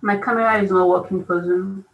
My camera is not working for Zoom.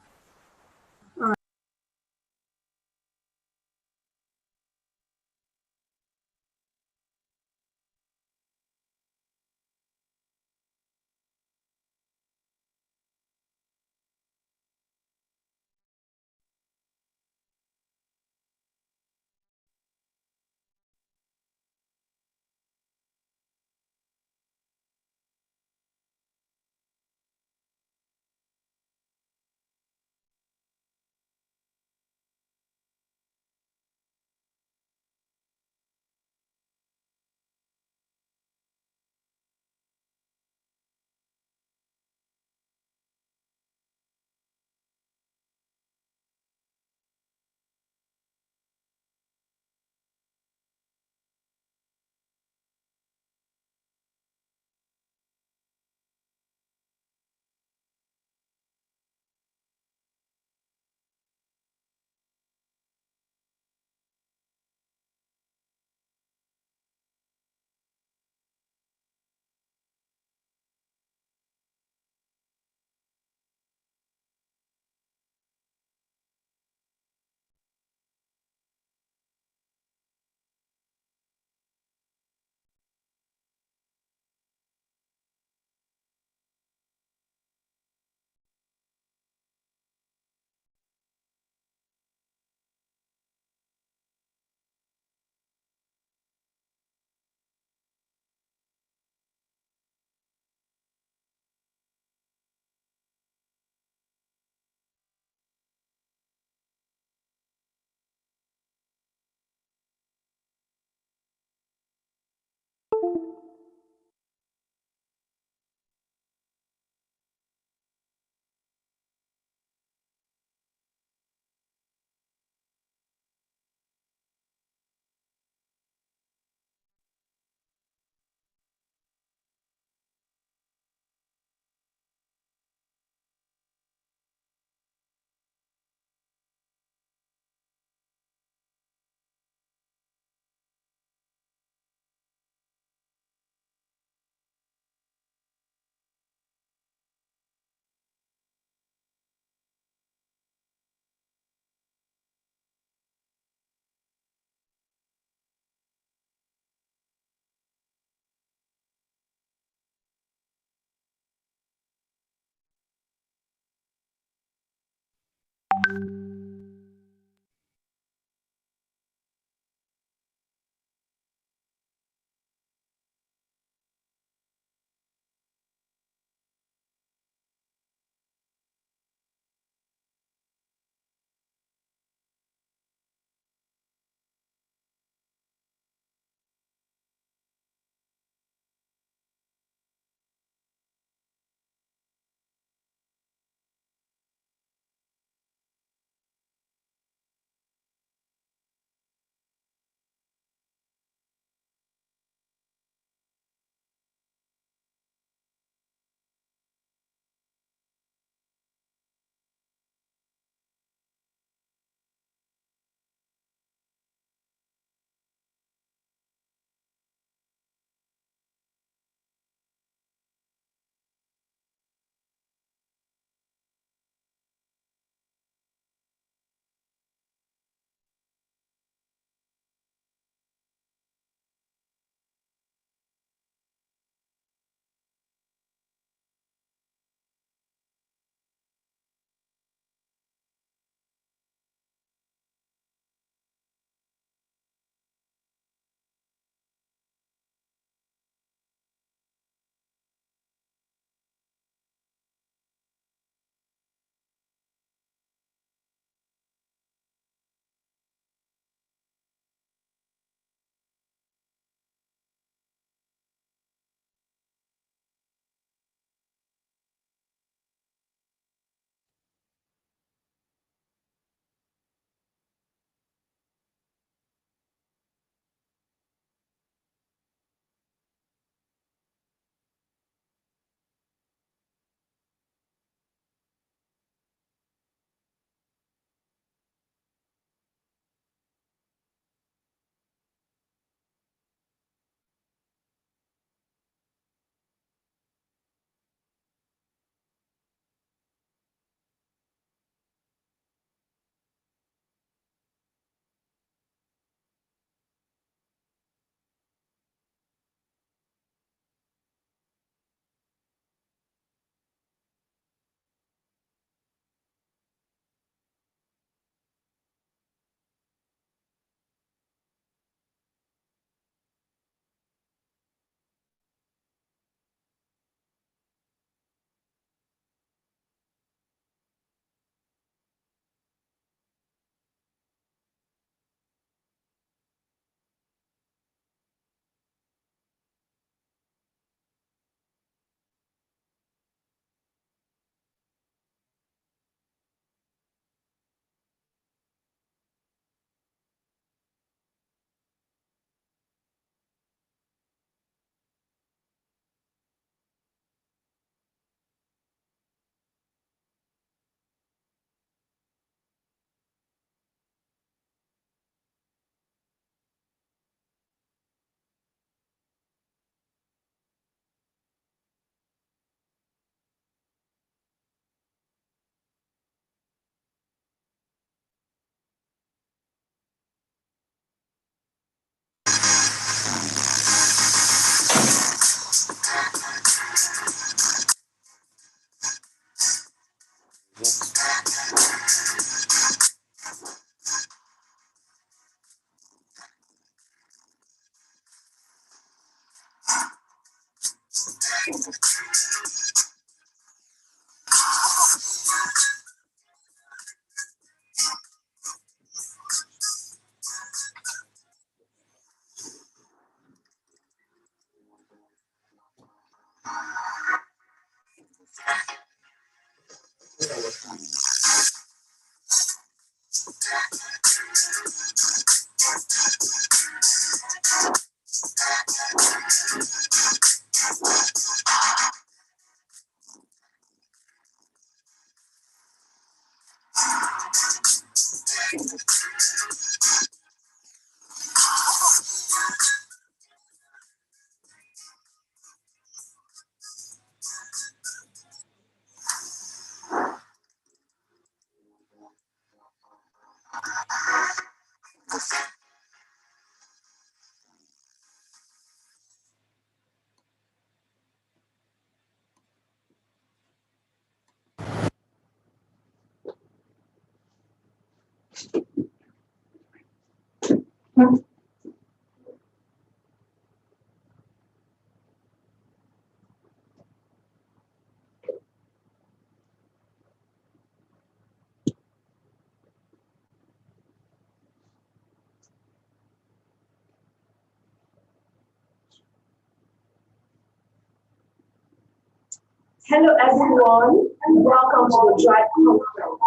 Hello everyone, and welcome to the Drive Conference.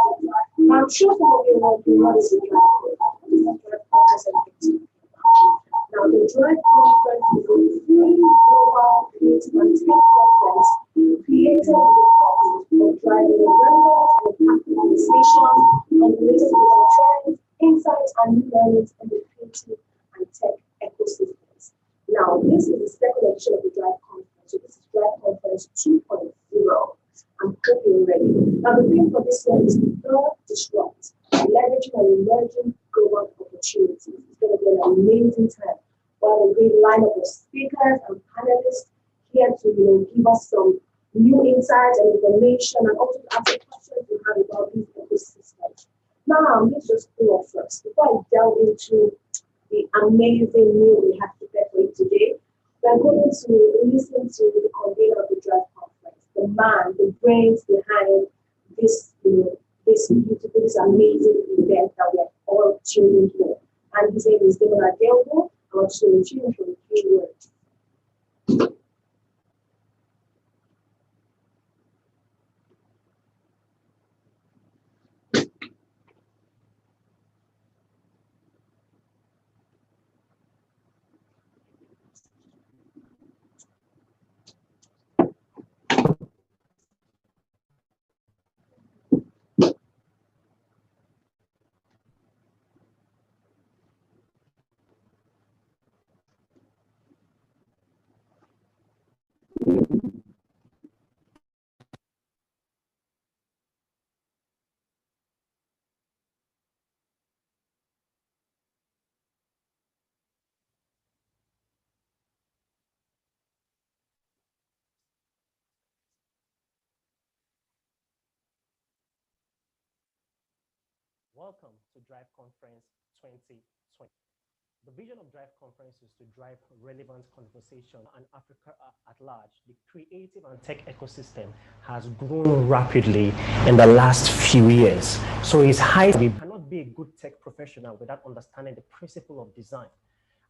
I'm sure some of you want to know what is the Drive Conference. Now, the Drive Conference is a free global creative and tech conference created with the purpose of driving awareness and impactful conversations on the latest trends, insights, and new learnings in the creative and tech ecosystems. Now, this is the second edition of the Drive Conference. So this is Drive Conference 2.0. I'm hope you're ready. Now, the theme for this one is Don't Disrupt, leveraging an emerging global opportunities. It's going to be an amazing time. While a great lineup of speakers and panelists here to give us some new insights and information, and also to answer questions you have about these ecosystems. Now, let's just go off first. Before I delve into the amazing meal we have prepared for you today, we're going to listen to the convener of the Drive Conference, the man, the brains behind this, this beautiful, this amazing event that we are all tuning for. And his name is David Adelbo. I want to tune from a few words. Welcome to Drive Conference 2020. The vision of Drive Conference is to drive relevant conversation on Africa at large. The creative and tech ecosystem has grown rapidly in the last few years. So it's high. You cannot be a good tech professional without understanding the principle of design.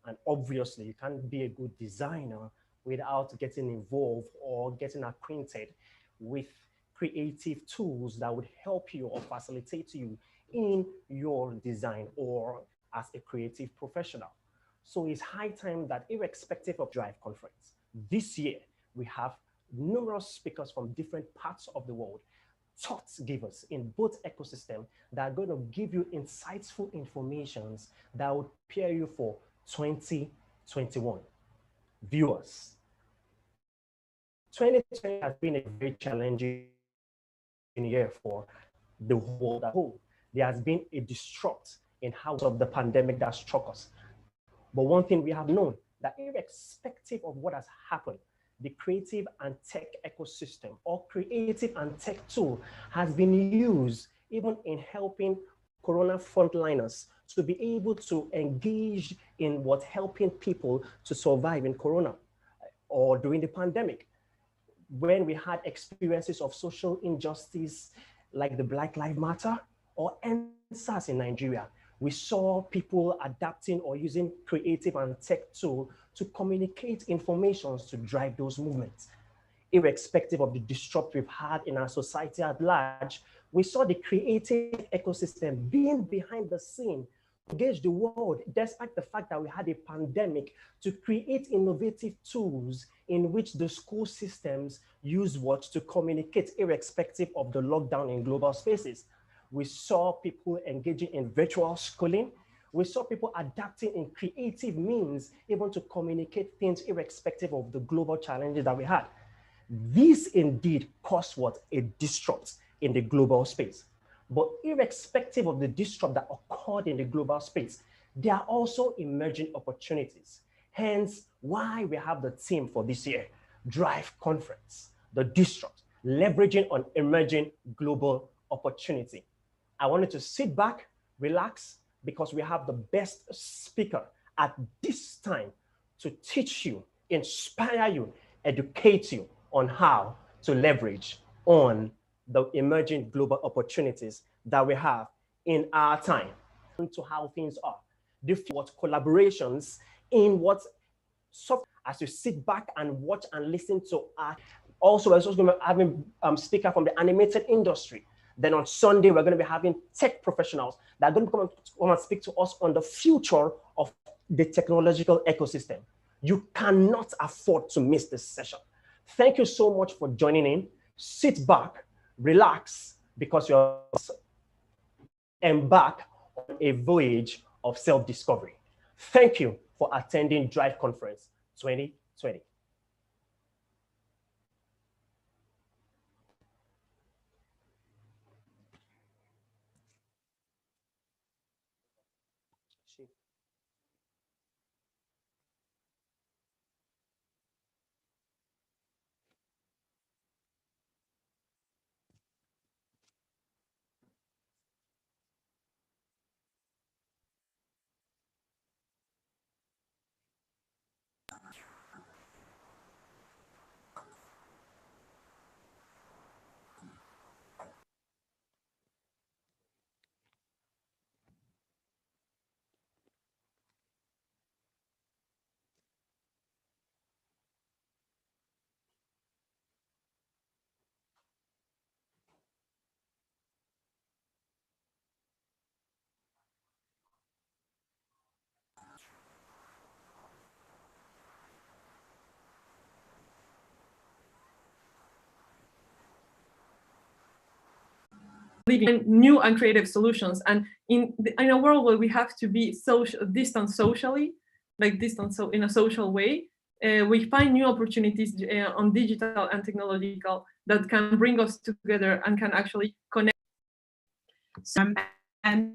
And obviously, you can't be a good designer without getting involved or getting acquainted with creative tools that would help you or facilitate you in your design or as a creative professional. So it's high time that, irrespective of Drive Conference, this year we have numerous speakers from different parts of the world, thought givers in both ecosystems that are going to give you insightful information that would prepare you for 2021. Viewers, 2020 has been a very challenging year for the world as a whole. There has been a disrupt in how of the pandemic that struck us. But one thing we have known, that irrespective of what has happened, the creative and tech ecosystem or creative and tech tool has been used even in helping Corona frontliners to be able to engage in what helping people to survive in Corona or during the pandemic. When we had experiences of social injustice like the Black Lives Matter or EndSARS in Nigeria, we saw people adapting or using creative and tech tools to communicate information to drive those movements. Irrespective of the disrupt we've had in our society at large, we saw the creative ecosystem being behind the scene to engage the world, despite the fact that we had a pandemic, to create innovative tools in which the school systems use what to communicate, irrespective of the lockdown in global spaces. We saw people engaging in virtual schooling. We saw people adapting in creative means, even to communicate things irrespective of the global challenges that we had. This indeed caused what? A disrupt in the global space. But irrespective of the disrupt that occurred in the global space, there are also emerging opportunities. Hence, why we have the theme for this year, Drive Conference, the disrupt, leveraging on emerging global opportunity. I wanted to sit back, Relax, because we have the best speaker at this time to teach you, inspire you, educate you on how to leverage on the emerging global opportunities that we have in our time, to how things are. What collaborations in what as you sit back and watch and listen to art. Also, we're also going to be having speaker from the animated industry. Then on Sunday, we're going to be having tech professionals that are going to come and speak to us on the future of the technological ecosystem. You cannot afford to miss this session. Thank you so much for joining in. Sit back, relax, because you're embark on a voyage of self-discovery. Thank you for attending Drive Conference 2020. Living new and creative solutions, and in a world where we have to be distant socially, so in a social way, we find new opportunities on digital and technological that can bring us together and can actually connect. And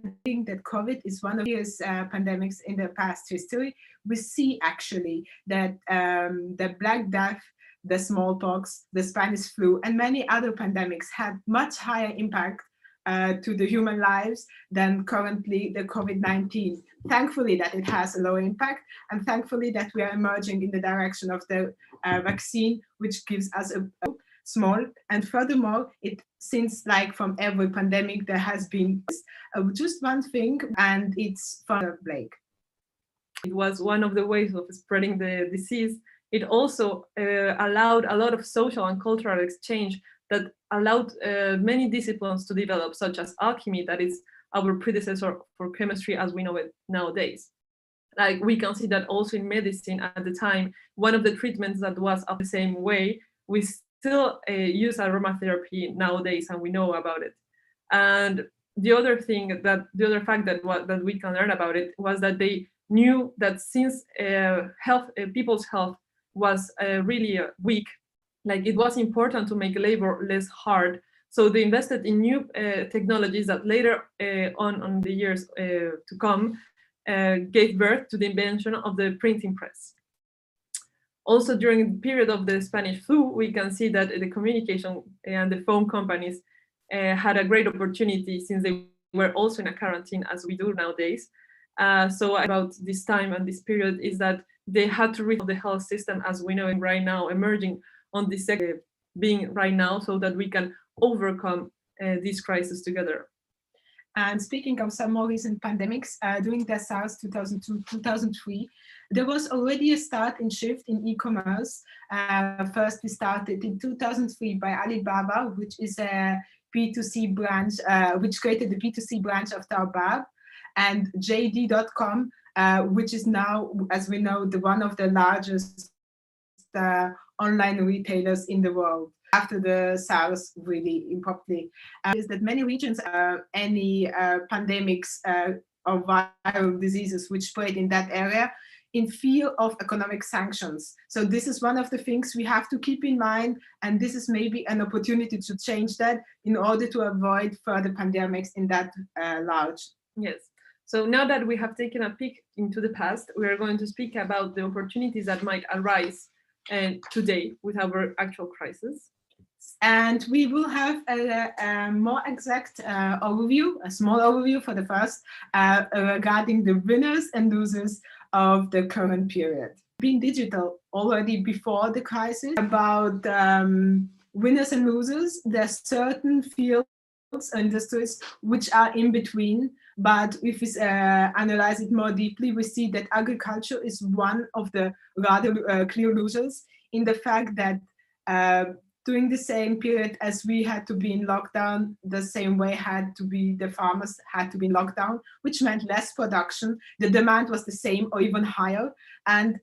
I think that COVID is one of the biggest pandemics in the past history. We see actually that the Black Death, the smallpox, the Spanish flu, and many other pandemics had much higher impact to the human lives than currently the COVID-19. Thankfully that it has a low impact, and thankfully that we are emerging in the direction of the vaccine, which gives us a small. And furthermore, it since like from every pandemic there has been just one thing, and it's from Blake. It was one of the ways of spreading the disease. It also allowed a lot of social and cultural exchange that allowed many disciplines to develop, such as alchemy, that is our predecessor for chemistry as we know it nowadays. Like we can see that also in medicine at the time, one of the treatments that was of the same way, we still use aromatherapy nowadays, and we know about it. And the other fact that we can learn about it was that they knew that since people's health was really weak, like it was important to make labor less hard. So they invested in new technologies that later on the years to come gave birth to the invention of the printing press. Also during the period of the Spanish flu, we can see that the communication and the phone companies had a great opportunity, since they were also in a quarantine as we do nowadays. So about this time and this period is that they had to reach the health system as we know it right now, emerging on this sector being right now, so that we can overcome this crisis together. And speaking of some more recent pandemics, during the SARS 2002-2003, there was already a start in shift in e-commerce. First, we started in 2003 by Alibaba, which is a B2C branch, which created the B2C branch of Taobao, and JD.com, which is now, as we know, one of the largest online retailers in the world. After the SARS really improperly, is that many regions, any pandemics or viral diseases which spread in that area, in fear of economic sanctions. So this is one of the things we have to keep in mind, and this is maybe an opportunity to change that in order to avoid further pandemics in that large. Yes. So now that we have taken a peek into the past, we are going to speak about the opportunities that might arise today with our actual crisis. And we will have a more exact overview, a small overview for the first, regarding the winners and losers of the current period. Being digital already before the crisis, about winners and losers, there's certain fields and industries which are in between, but if we analyze it more deeply, we see that agriculture is one of the rather clear losers, in the fact that during the same period as we had to be in lockdown, the same way the farmers had to be in lockdown, which meant less production. The demand was the same or even higher, and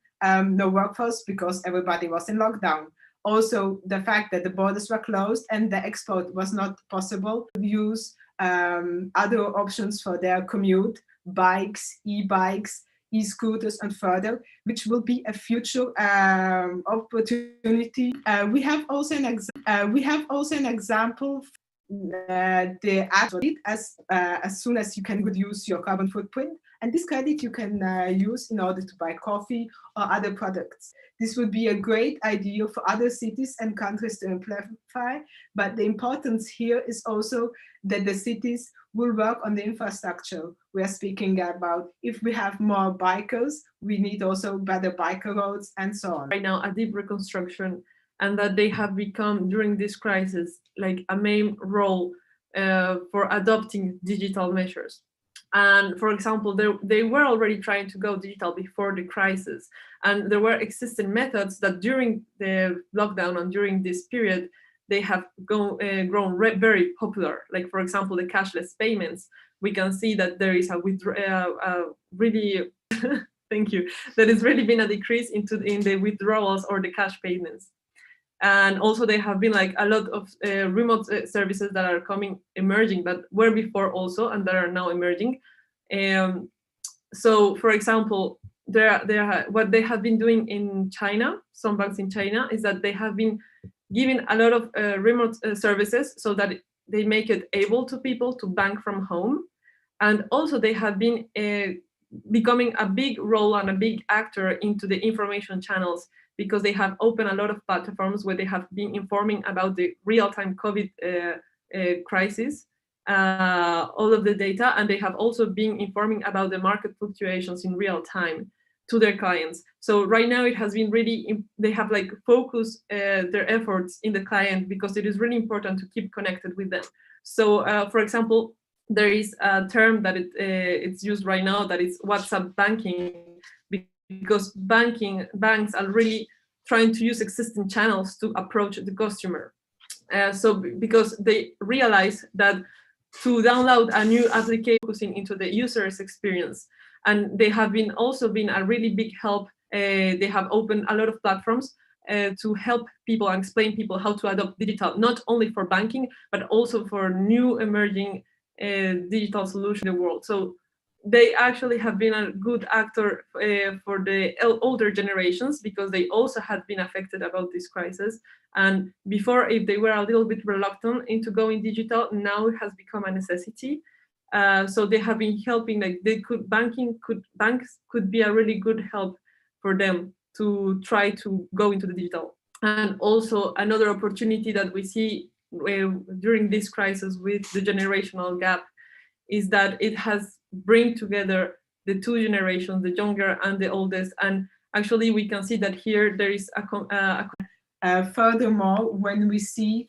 no workforce because everybody was in lockdown. Also, the fact that the borders were closed and the export was not possible, use other options for their commute, bikes, e-bikes, e-scooters, and further, which will be a future opportunity. We have also an example. The credit, as soon as you can reduce your carbon footprint, and this credit you can use in order to buy coffee or other products. This would be a great idea for other cities and countries to amplify, but the importance here is also that the cities will work on the infrastructure. We are speaking about, if we have more bikers, we need also better biker roads and so on. Right now, a deep reconstruction, and that they have become, during this crisis, like a main role for adopting digital measures. And for example, they were already trying to go digital before the crisis. And there were existing methods that during the lockdown and during this period, they have grown very popular. Like, for example, the cashless payments. We can see that there is a really, thank you, that has really been a decrease in the withdrawals or the cash payments. And also there have been like a lot of remote services that are emerging, but were before also, and that are now emerging. So for example, what they have been doing in China, some banks in China, is that they have been giving a lot of remote services so that they make it able to people to bank from home. And also they have been becoming a big role and a big actor into the information channels, because they have opened a lot of platforms where they have been informing about the real-time COVID crisis, all of the data, and they have also been informing about the market fluctuations in real time to their clients. So right now it has been really, they have like focused their efforts in the client, because it is really important to keep connected with them. So for example, there is a term that it's used right now, that is WhatsApp banking, because banks are really trying to use existing channels to approach the customer. So because they realize that to download a new application, focusing into the user's experience, and they have also been a really big help. They have opened a lot of platforms to help people and explain people how to adopt digital, not only for banking, but also for new emerging digital solutions in the world. So they actually have been a good actor for the older generations, because they also had been affected about this crisis. And before, if they were a little bit reluctant into going digital, now it has become a necessity. So they have been helping, like banks could be a really good help for them to try to go into the digital. And also another opportunity that we see during this crisis with the generational gap is that it has bring together the two generations, the younger and the oldest. And actually we can see that here there is furthermore, when we see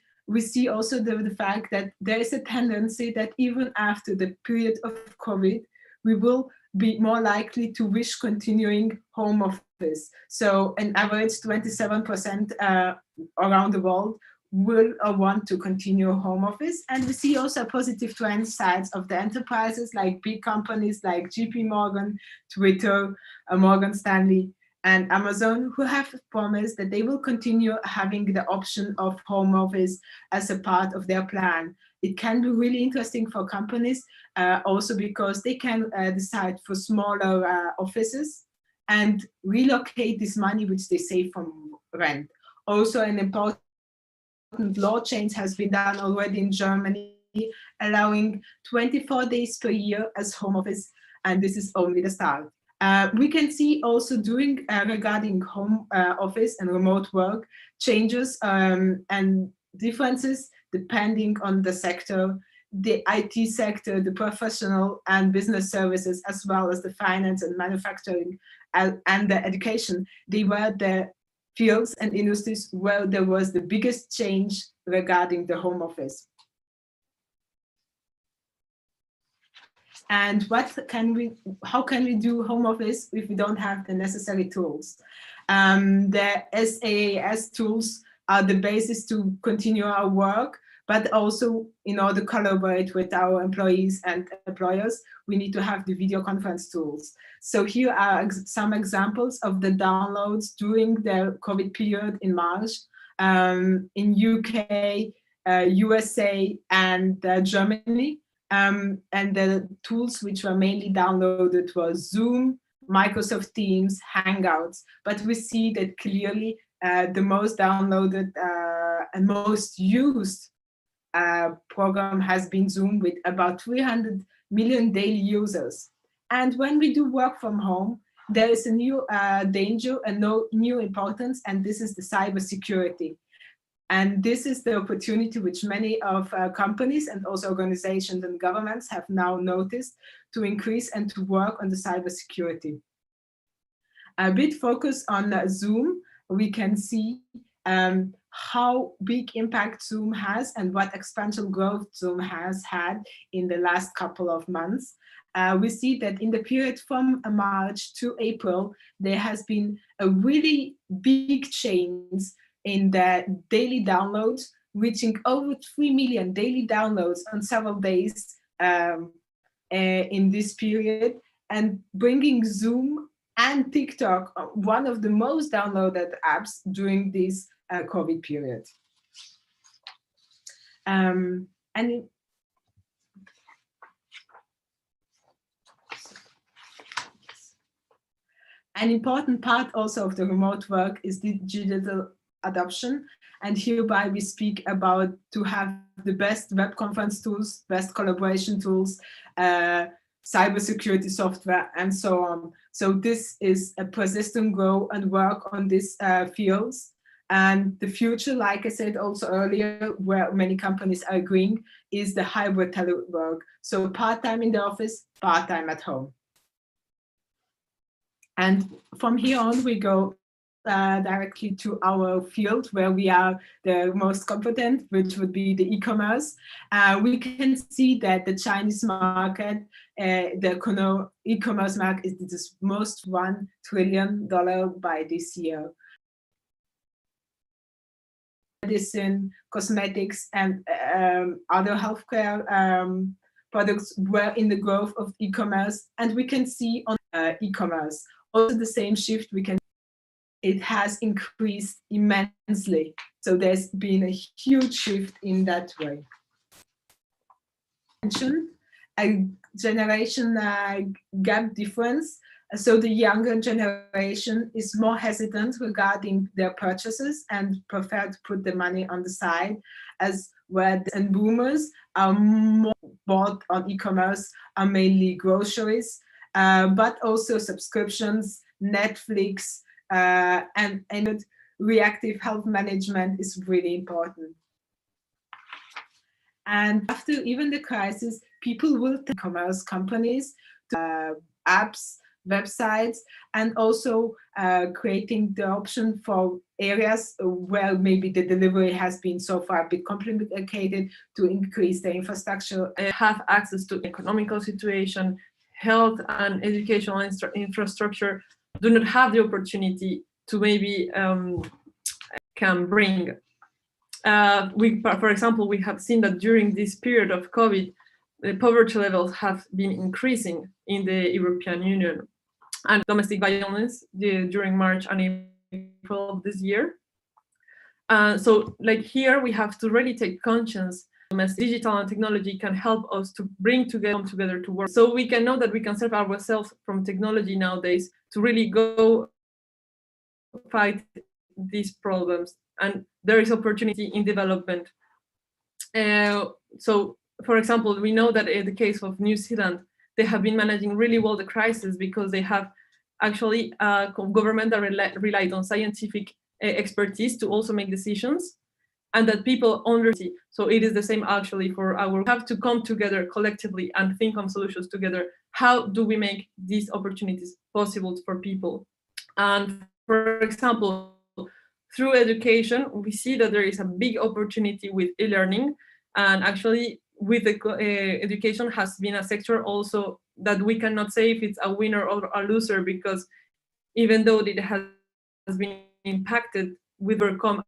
also the fact that there is a tendency that even after the period of COVID, we will be more likely to wish continuing home office. So an average 27% around the world will want to continue home office. And we see also a positive trend sides of the enterprises, like big companies like JP Morgan, Twitter, Morgan Stanley, and Amazon, who have promised that they will continue having the option of home office as a part of their plan. It can be really interesting for companies, also because they can decide for smaller offices and relocate this money which they save from rent. Also, an important law change has been done already in Germany, allowing 24 days per year as home office, and this is only the start. We can see also regarding home office and remote work changes, and differences depending on the sector. The IT sector, the professional and business services, as well as the finance and manufacturing and the education, they were the fields and industries where there was the biggest change regarding the home office. And how can we do home office if we don't have the necessary tools? The SaaS tools are the basis to continue our work, but also in order to collaborate with our employees and employers, we need to have the video conference tools. So here are some examples of the downloads during the COVID period in March in UK, USA, and Germany. And the tools which were mainly downloaded was Zoom, Microsoft Teams, Hangouts. But we see that clearly the most downloaded and most used program has been Zoom, with about 300 million daily users. And when we do work from home, there is a new danger and no new importance, and this is the cybersecurity. And this is the opportunity which many of companies and also organizations and governments have now noticed to increase and to work on the cybersecurity. A bit focus on Zoom, we can see how big impact Zoom has and what exponential growth Zoom has had in the last couple of months. We see that in the period from March to April, there has been a really big change in the daily downloads, reaching over 3 million daily downloads on several days in this period, and bringing Zoom and TikTok, one of the most downloaded apps during this COVID period. And an important part also of the remote work is the digital adoption, and hereby we speak about to have the best web conference tools, best collaboration tools, cybersecurity software, and so on. So this is a persistent grow and work on these fields. And the future, like I said also earlier, where many companies are agreeing, is the hybrid telework. So part-time in the office, part-time at home. And from here on, we go directly to our field where we are the most competent, which would be the e-commerce. We can see that the Chinese market, the e-commerce market is the most $1 trillion by this year. Medicine, cosmetics, and other healthcare products were in the growth of e-commerce, and we can see on e-commerce also the same shift. We can it has increased immensely. So there's been a huge shift in that way. A generation gap difference. So the younger generation is more hesitant regarding their purchases and prefer to put the money on the side, as where and boomers are more bought on e-commerce are mainly groceries, but also subscriptions, Netflix, and reactive health management is really important. And after even the crisis, people will take e-commerce companies, apps, websites, and also creating the option for areas where maybe the delivery has been so far a bit complicated to increase the infrastructure. Have access to economical situation, health and educational infrastructure, do not have the opportunity to maybe can bring. For example, we have seen that during this period of COVID, the poverty levels have been increasing in the European Union, and domestic violence during March and April of this year. So like here, we have to really take conscience. Digital and technology can help us to come together to work. So we can know that we can serve ourselves from technology nowadays to really go fight these problems. And there is opportunity in development. So, for example, we know that in the case of New Zealand, they have been managing really well the crisis because they have actually a government that relied on scientific expertise to also make decisions. and that people understand. So it is the same actually for we have to come together collectively and think on solutions together. How do we make these opportunities possible for people? And for example, through education, we see that there is a big opportunity with e-learning, and actually with the education has been a sector also that we cannot say if it's a winner or a loser, because even though it has been impacted, we've overcome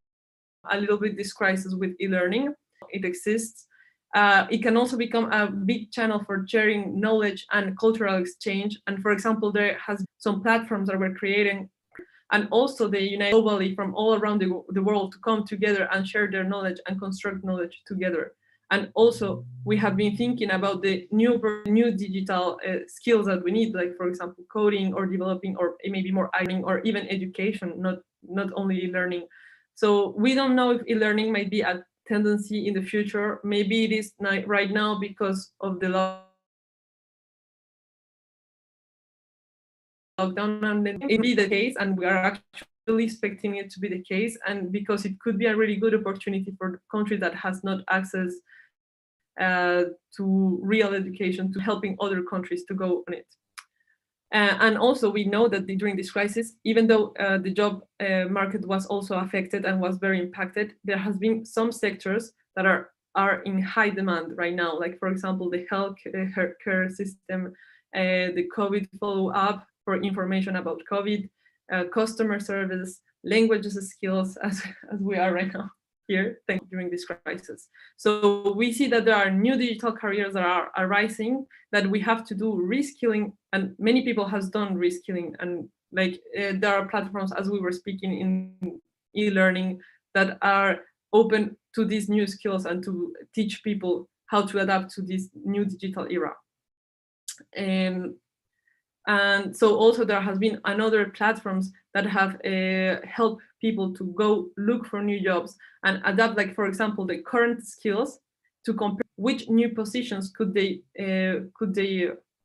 a little bit this crisis with e-learning. It exists. It can also become a big channel for sharing knowledge and cultural exchange. And for example, there has some platforms that we're creating, and also they unite globally from all around the world to come together and share their knowledge and construct knowledge together. And also we have been thinking about the new digital skills that we need, like for example, coding or developing, or maybe more learning, or even education, not only learning. So we don't know if e-learning might be a tendency in the future. Maybe it is not right now because of the lockdown, and it may be the case, and we are actually expecting it to be the case, and because it could be a really good opportunity for the country that has not access to real education, to helping other countries to go on it. And also we know that during this crisis, even though the job market was also affected and was very impacted, there has been some sectors that are in high demand right now, like for example, the healthcare system, the COVID follow-up for information about COVID, customer service, languages skills, as we are right now here during this crisis. So we see that there are new digital careers that are arising, that we have to do reskilling, and many people has done reskilling, and like there are platforms, as we were speaking, in e-learning that are open to these new skills and to teach people how to adapt to this new digital era. And so also there has been another platforms that have helped people to go look for new jobs and adapt, like for example, the current skills to compare which new positions could they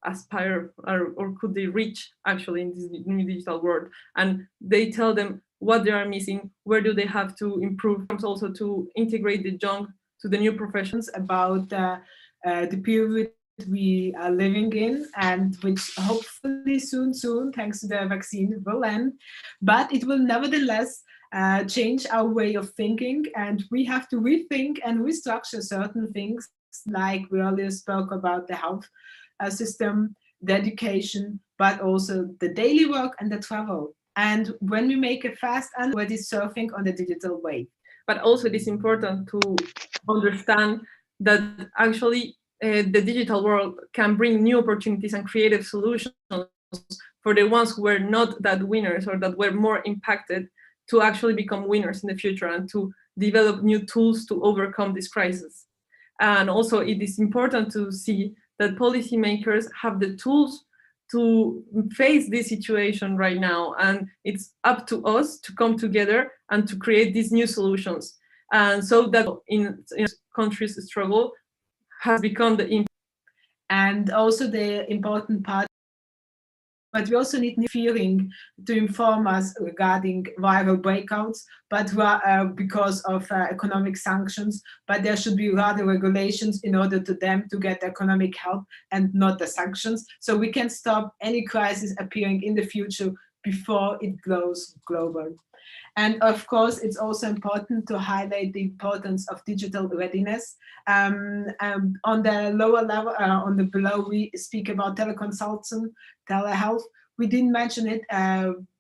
aspire or could they reach actually in this new digital world. And they tell them what they are missing, where do they have to improve, also to integrate the young to the new professions. About the period we are living in, and which hopefully soon, thanks to the vaccine, will end. But it will nevertheless change our way of thinking, and we have to rethink and restructure certain things, like we earlier spoke about the health system, the education, but also the daily work and the travel. And when we make it fast and already surfing on the digital wave. But also it is important to understand that actually the digital world can bring new opportunities and creative solutions for the ones who were not that winners or that were more impacted, to actually become winners in the future and to develop new tools to overcome this crisis. And also it is important to see that policymakers have the tools to face this situation right now, and it's up to us to come together and to create these new solutions, and so that in countries' struggle has become the impact. And also the important part, but we also need new feeling to inform us regarding viral breakouts, but because of economic sanctions, but there should be rather regulations in order to them to get economic help and not the sanctions, so we can stop any crisis appearing in the future before it goes global. And of course, it's also important to highlight the importance of digital readiness. On the lower level, on the below, we speak about teleconsultation, telehealth. We didn't mention it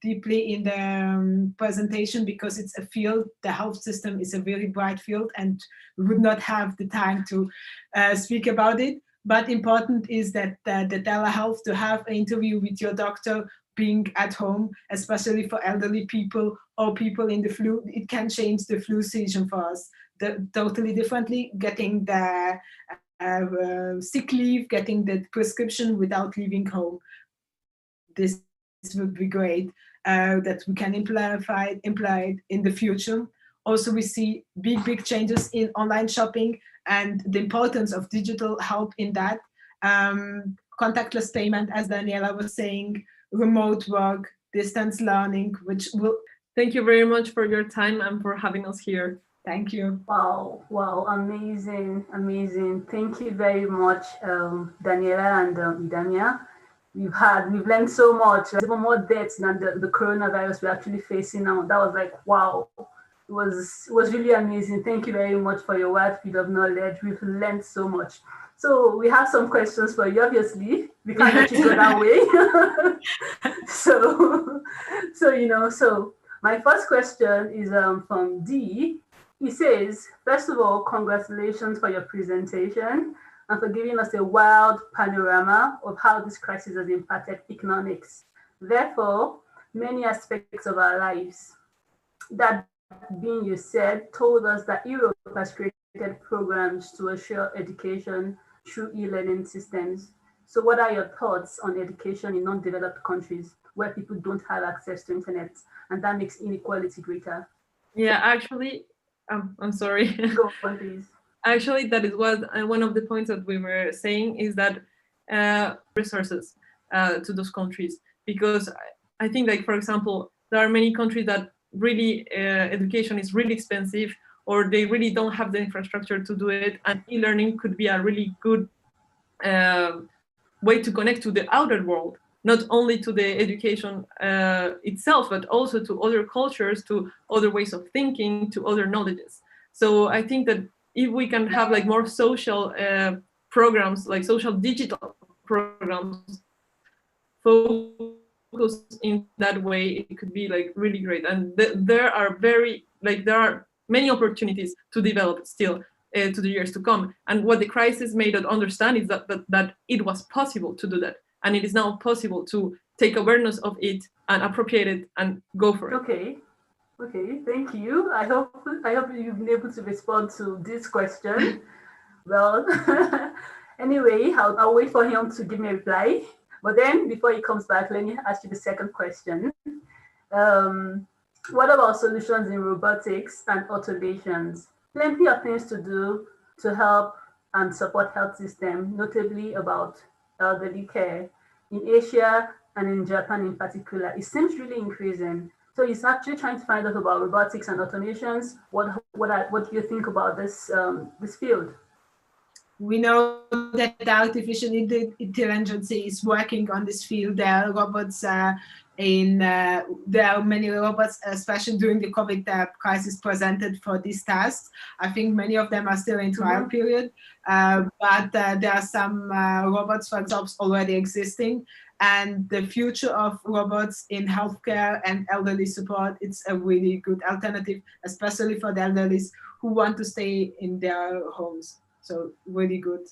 deeply in the presentation because it's a field, the health system is a very bright field, and we would not have the time to speak about it. But important is that the telehealth, to have an interview with your doctor, being at home, especially for elderly people or people in the flu, it can change the flu season for us totally differently, getting the sick leave, getting the prescription without leaving home. This would be great that we can imply it in the future. Also, we see big changes in online shopping and the importance of digital help in that. Contactless payment, as Daniela was saying, remote work, distance learning, which will... Thank you very much for your time and for having us here. Thank you. Wow, wow, amazing, amazing. Thank you very much, Daniela and Idania. We've learned so much. There's even more deaths than the coronavirus we're actually facing now. That was like, wow, it was really amazing. Thank you very much for your wide field of knowledge. We've learned so much. So we have some questions for you. Obviously, we can't let you go that way. So my first question is from D. He says, first of all, congratulations for your presentation and for giving us a wild panorama of how this crisis has impacted economics. Therefore, many aspects of our lives. That being you said, told us that Europe has created programs to assure education through e-learning systems. So what are your thoughts on education in non-developed countries where people don't have access to internet and that makes inequality greater? Yeah, actually, I'm sorry. Go on, please. Actually, that is what one of the points that we were saying is that resources to those countries, because I think, like, for example, there are many countries that really education is really expensive, or they really don't have the infrastructure to do it, and e-learning could be a really good way to connect to the outer world, not only to the education itself, but also to other cultures, to other ways of thinking, to other knowledges. So I think that if we can have like more social programs, like social digital programs, focus in that way, it could be like really great. And there are many opportunities to develop still to the years to come. And what the crisis made us understand is that it was possible to do that. And it is now possible to take awareness of it and appropriate it and go for it. Okay, thank you. I hope you've been able to respond to this question. Well, anyway, I'll wait for him to give me a reply. But then before he comes back, let me ask you the second question. What about solutions in robotics and automations? Plenty of things to do to help and support health system, notably about elderly care. In Asia and in Japan in particular, it seems really increasing. So he's actually trying to find out about robotics and automations. What do you think about this field? We know that artificial intelligence is working on this field. There are robots there are many robots, especially during the COVID crisis, presented for these tasks. I think many of them are still in trial period, but there are some robots, for example, already existing. And the future of robots in healthcare and elderly support, it's a really good alternative, especially for the elderly who want to stay in their homes. So really good.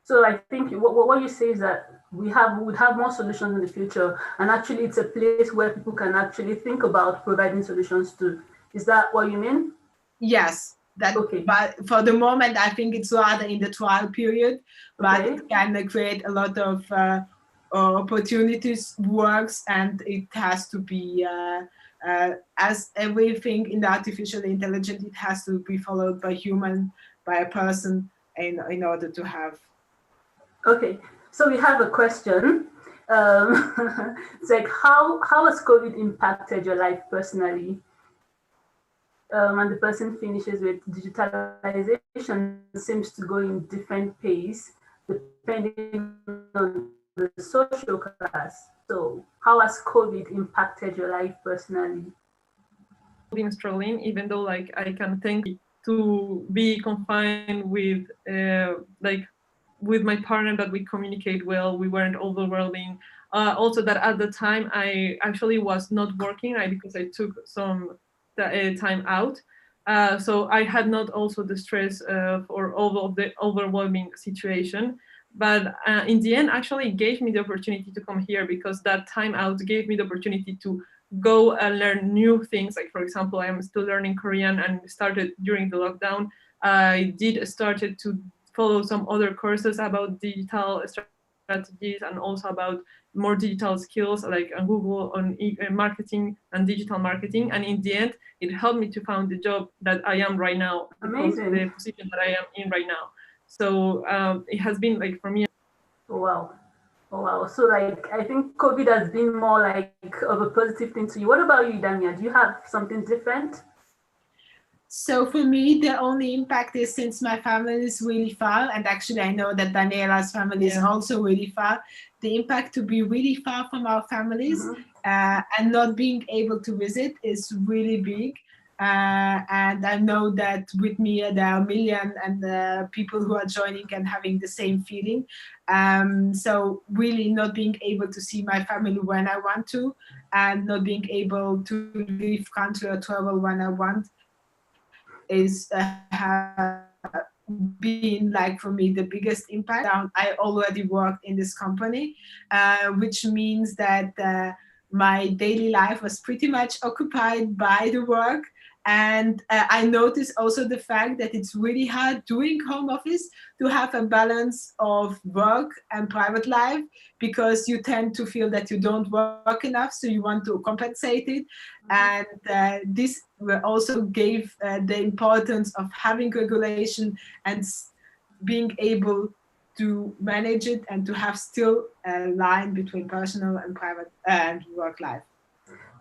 So I think what you say is that we would have more solutions in the future, and actually it's a place where people can actually think about providing solutions to. Is that what you mean? Yes. Okay. But for the moment, I think it's rather in the trial period, but it can create a lot of opportunities, works, and it has to be, as everything in the artificial intelligence, it has to be followed by a person in order to have. Okay, so we have a question. It's like, how has COVID impacted your life personally? And the person finishes with, digitalization seems to go in different pace depending on the social class. So how has COVID impacted your life personally? Been struggling, even though like I can thank you to be confined with with my partner, that we communicate well, we weren't overwhelming. Also that at the time I actually was not working, because I took some time out. So I had not also the stress or all of the overwhelming situation. But in the end, actually it gave me the opportunity to come here, because that time out gave me the opportunity to go and learn new things. Like, for example, I am still learning Korean and started during the lockdown. I started to follow some other courses about digital strategies and also about more digital skills, like on Google, on marketing and digital marketing. And in the end, it helped me to find the job that I am right now, the position that I am in right now. So it has been like, for me. Oh, wow. So like, I think COVID has been more like of a positive thing to you. What about you, Dania? Do you have something different? So for me, the only impact is since my family is really far, and actually I know that Daniela's family is also really far, the impact to be really far from our families and not being able to visit is really big. And I know that with me, there are a million and people who are joining and having the same feeling. So really not being able to see my family when I want to, and not being able to leave country or travel when I want is been like for me the biggest impact. I already worked in this company, which means that my daily life was pretty much occupied by the work. And I noticed also the fact that it's really hard doing home office to have a balance of work and private life, because you tend to feel that you don't work enough, so you want to compensate it. And this also gave the importance of having regulation and being able to manage it and to have still a line between personal and private and work life.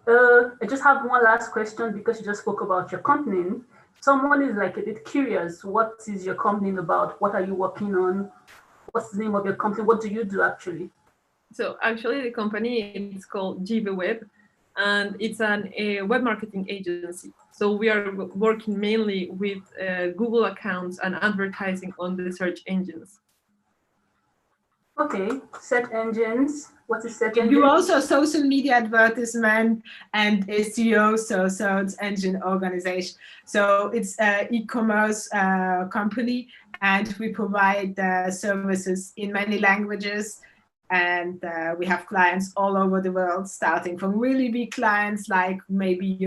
I just have one last question, because you just spoke about your company. Someone is like a bit curious. What is your company about? What are you working on? What's the name of your company? What do you do actually? So actually the company is called GVWeb, and it's a web marketing agency. So we are working mainly with Google accounts and advertising on the search engines. Okay, search engines. What is search We engine? do also social media advertisement and SEO, so search engine organization. So it's an e-commerce company, and we provide services in many languages. And we have clients all over the world, starting from really big clients like maybe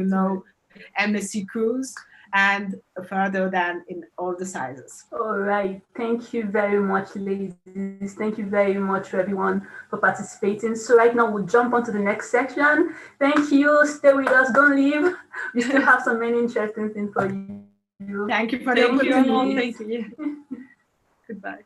MSC Cruise, and further than in all the sizes. All right. Thank you very much, ladies. Thank you very much for everyone for participating. So right now we'll jump on to the next section. Thank you. Stay with us. Don't leave. We still have some many interesting things for you. Thank you for the Thank you. opportunity. Thank you. Goodbye.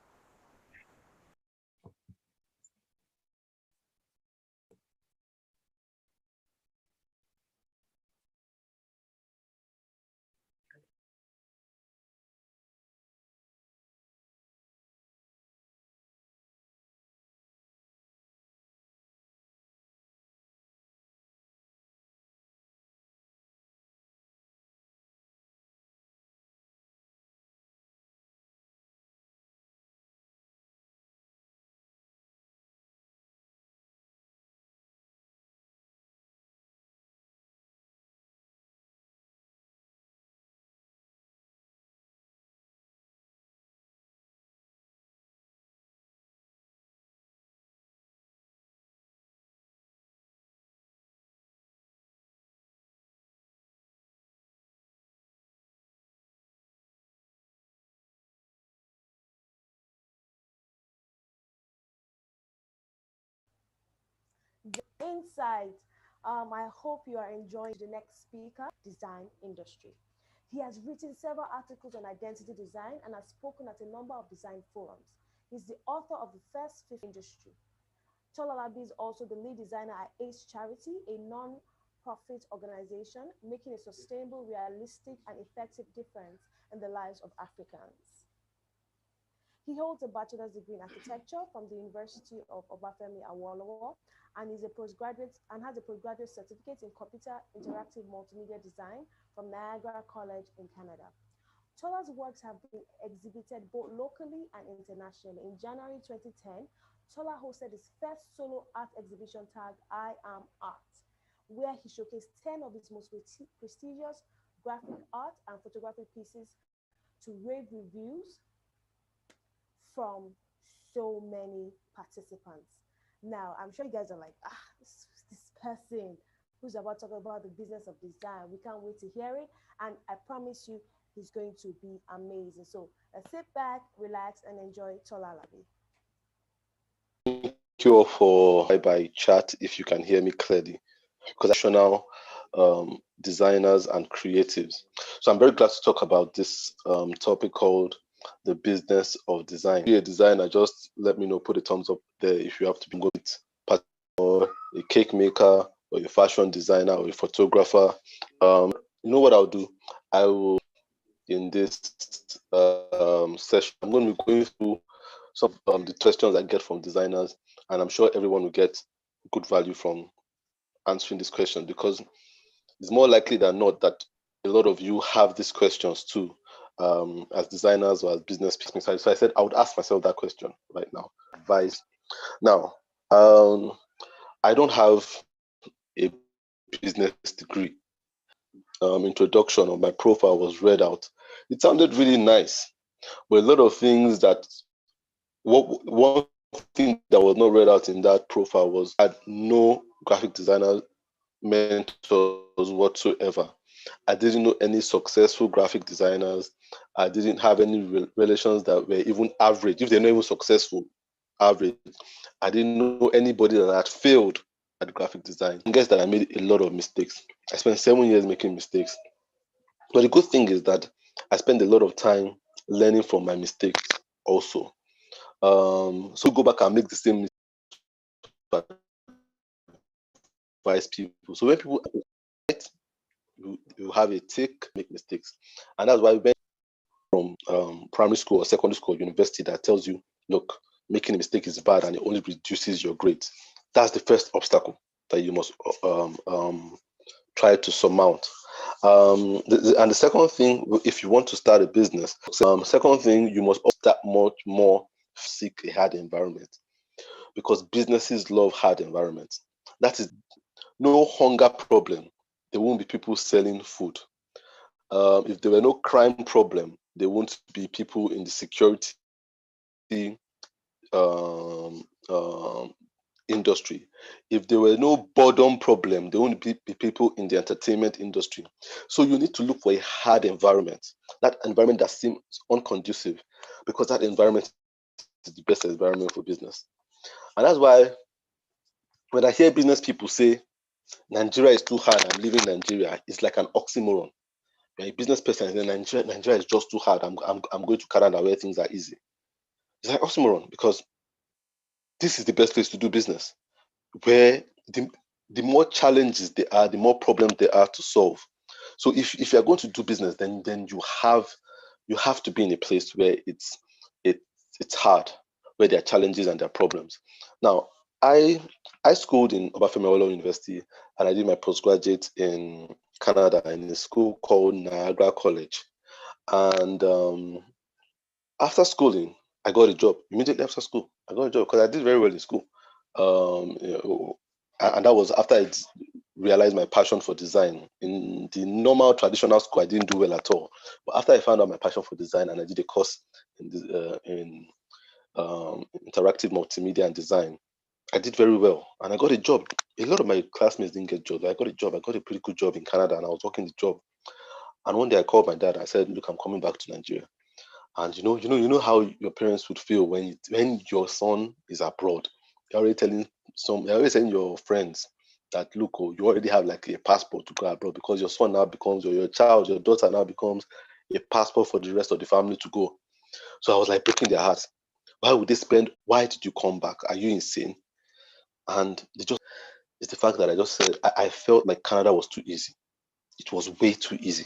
Insight. I hope you are enjoying the next speaker, design industry. He has written several articles on identity design and has spoken at a number of design forums. He's the author of the first fifth industry. Tola Alabi is also the lead designer at ACE Charity, a non-profit organization making a sustainable, realistic, and effective difference in the lives of Africans. He holds a bachelor's degree in architecture from the University of Obafemi Awolowo, and has a postgraduate certificate in computer interactive multimedia design from Niagara College in Canada. Tola's works have been exhibited both locally and internationally. In January 2010, Tola hosted his first solo art exhibition tagged I Am Art, where he showcased 10 of his most prestigious graphic art and photographic pieces to rave reviews from so many participants. Now, I'm sure you guys are like, this person who's about to talk about the business of design. We can't wait to hear it. And I promise you, he's going to be amazing. So let's sit back, relax, and enjoy Tola Alabi. Thank you all for by chat, if you can hear me clearly, because national designers and creatives. So I'm very glad to talk about this topic called the business of design. If you're a designer, just let me know, put a thumbs up there if you have to be good, or a cake maker, or a fashion designer, or a photographer. You know what I'll do? I will in this session. I'm going to be going through some of the questions I get from designers, and I'm sure everyone will get good value from answering this question, because it's more likely than not that a lot of you have these questions too, as designers or as business people. So I said I would ask myself that question right now. Advice. Now, I don't have a business degree. Introduction of my profile was read out. It sounded really nice, but a lot of things that one thing that was not read out in that profile was I had no graphic designer mentors whatsoever. I didn't know any successful graphic designers. I didn't have any relations that were even average. If they're not even successful, average. I didn't know anybody that had failed at graphic design. I guess that I made a lot of mistakes. I spent 7 years making mistakes. But the good thing is that I spend a lot of time learning from my mistakes also. So go back and make the same mistake, advise people. So when people, you have a make mistakes. And that's why we went from primary school or secondary school or university that tells you, look, making a mistake is bad and it only reduces your grades. That's the first obstacle that you must try to surmount. And the second thing, if you want to start a business, second thing, you must start much more seek a hard environment, because businesses love hard environments. That is no hunger problem. There won't be people selling food. If there were no crime problem, there won't be people in the security industry. If there were no boredom problem, there won't be people in the entertainment industry. So you need to look for a hard environment, that environment that seems unconducive, because that environment is the best environment for business. And that's why when I hear business people say Nigeria is too hard, I'm leaving Nigeria, it's like an oxymoron. You're a business person and then Nigeria is just too hard, I'm going to Canada where things are easy. It's like oxymoron, because this is the best place to do business, where the more challenges there are, the more problems there are to solve. So if you're going to do business, then you have to be in a place where it's hard, where there are challenges and there are problems. Now, I schooled in Obafemi Awolowo University, and I did my postgraduate in Canada in a school called Niagara College. And after schooling, I got a job immediately after school. I got a job because I did very well in school. And that was after I realized my passion for design. In the normal traditional school, I didn't do well at all. But after I found out my passion for design and I did a course in interactive multimedia and design, I did very well and I got a job. A lot of my classmates didn't get jobs. I got a job. I got a pretty good job in Canada and I was working the job. And one day I called my dad. I said, look, I'm coming back to Nigeria. And you know how your parents would feel when your son is abroad. You're already telling your friends that, look, you already have like a passport to go abroad, because your son now becomes, or your daughter now becomes a passport for the rest of the family to go. So I was like breaking their hearts. Why did you come back? Are you insane? And it's the fact that I just said, I felt like Canada was too easy. It was way too easy.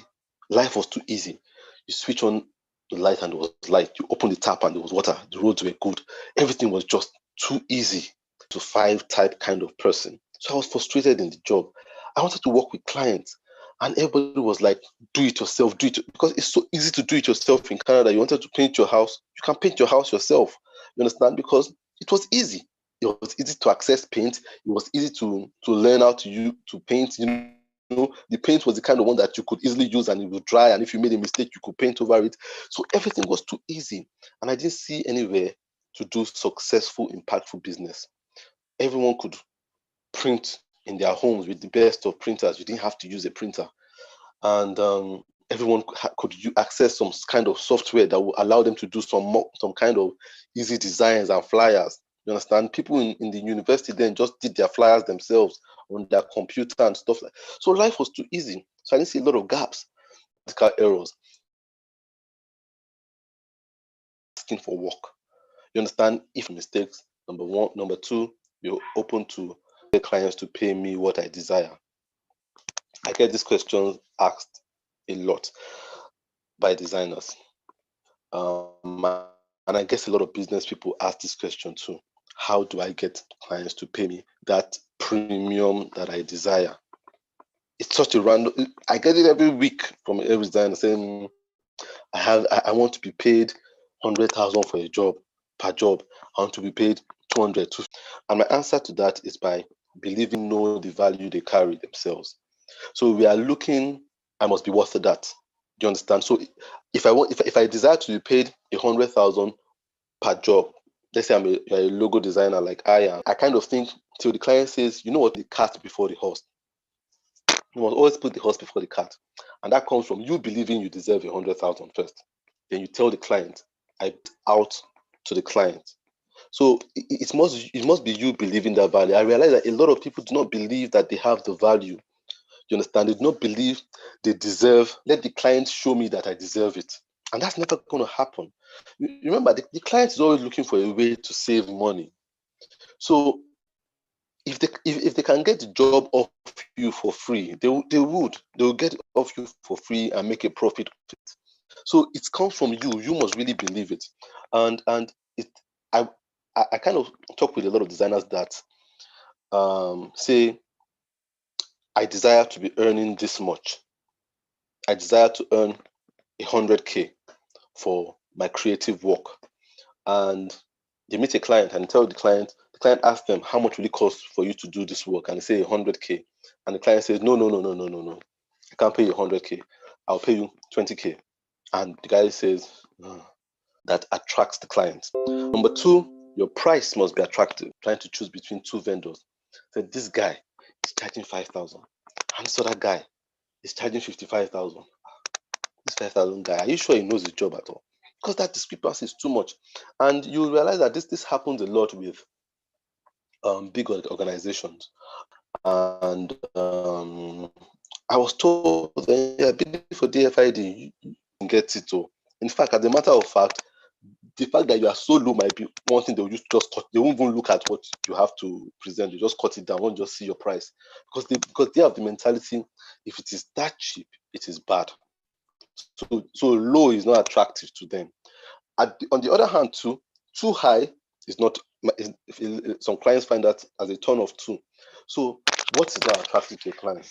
Life was too easy. You switch on the light and it was light. You open the tap and there was water. The roads were good. Everything was just too easy. To 5 type kind of person. So I was frustrated in the job. I wanted to work with clients, and everybody was like, do it yourself, because it's so easy to do it yourself in Canada. You wanted to paint your house, you can paint your house yourself. You understand? Because it was easy. It was easy to access paint. It was easy to learn how to paint. The paint was the kind of one that you could easily use and it would dry. And if you made a mistake, you could paint over it. So everything was too easy. And I didn't see anywhere to do successful, impactful business. Everyone could print in their homes with the best of printers. You didn't have to use a printer. And everyone could access some kind of software that would allow them to do some kind of easy designs and flyers. You understand? People in the university then just did their flyers themselves on their computer and stuff like that. So life was too easy. So I didn't see a lot of gaps, errors. Asking for work. You understand? If mistakes, number one. Number two, you're open to the clients to pay me what I desire. I get this question asked a lot. by designers. And I guess a lot of business people ask this question too. How do I get clients to pay me that premium that I desire? It's such a random, I get it every week from every designer saying, I want to be paid 100,000 for a job, per job. I want to be paid 200, 250. And my answer to that is by believing know the value they carry themselves. So we are looking, I must be worth that. Do you understand? So if I desire to be paid 100,000 per job, let's say you're a logo designer like I am, I kind of think till the client says, you know what, the cart before the horse. You must always put the horse before the cart. And that comes from you believing you deserve 100,000 first. Then you tell the client, I put out to the client. So it must be you believing that value. I realize that a lot of people do not believe that they have the value. You understand? They do not believe they deserve. Let the client show me that I deserve it. And that's never going to happen. Remember, the client is always looking for a way to save money. So if they can get the job off you for free, they will get it off you for free and make a profit of it. So it comes from you. You must really believe it. And I kind of talk with a lot of designers that say, I desire to be earning this much. I desire to earn 100K for my creative work. And they meet a client and tell the client asks them, how much will it cost for you to do this work? And they say 100K. And the client says, no. I can't pay you 100K. I'll pay you 20K. And the guy says, that attracts the client. Number two, your price must be attractive. Trying to choose between two vendors. So this guy is charging 5,000. And this other guy is charging 55,000. This 5,000 guy, are you sure he knows his job at all? Because that discrepancy is too much. And you realize that this happens a lot with big organizations. And I was told that you're bidding for DFID, you can get it all. In fact, as a matter of fact, the fact that you are so low might be one thing they will just cut. They won't even look at what you have to present. You just cut it down, won't just see your price. Because they have the mentality, if it is that cheap, it is bad. So low is not attractive to them. On the other hand, too high is not. Some clients find that as a turn off too. So what is not attractive to a client?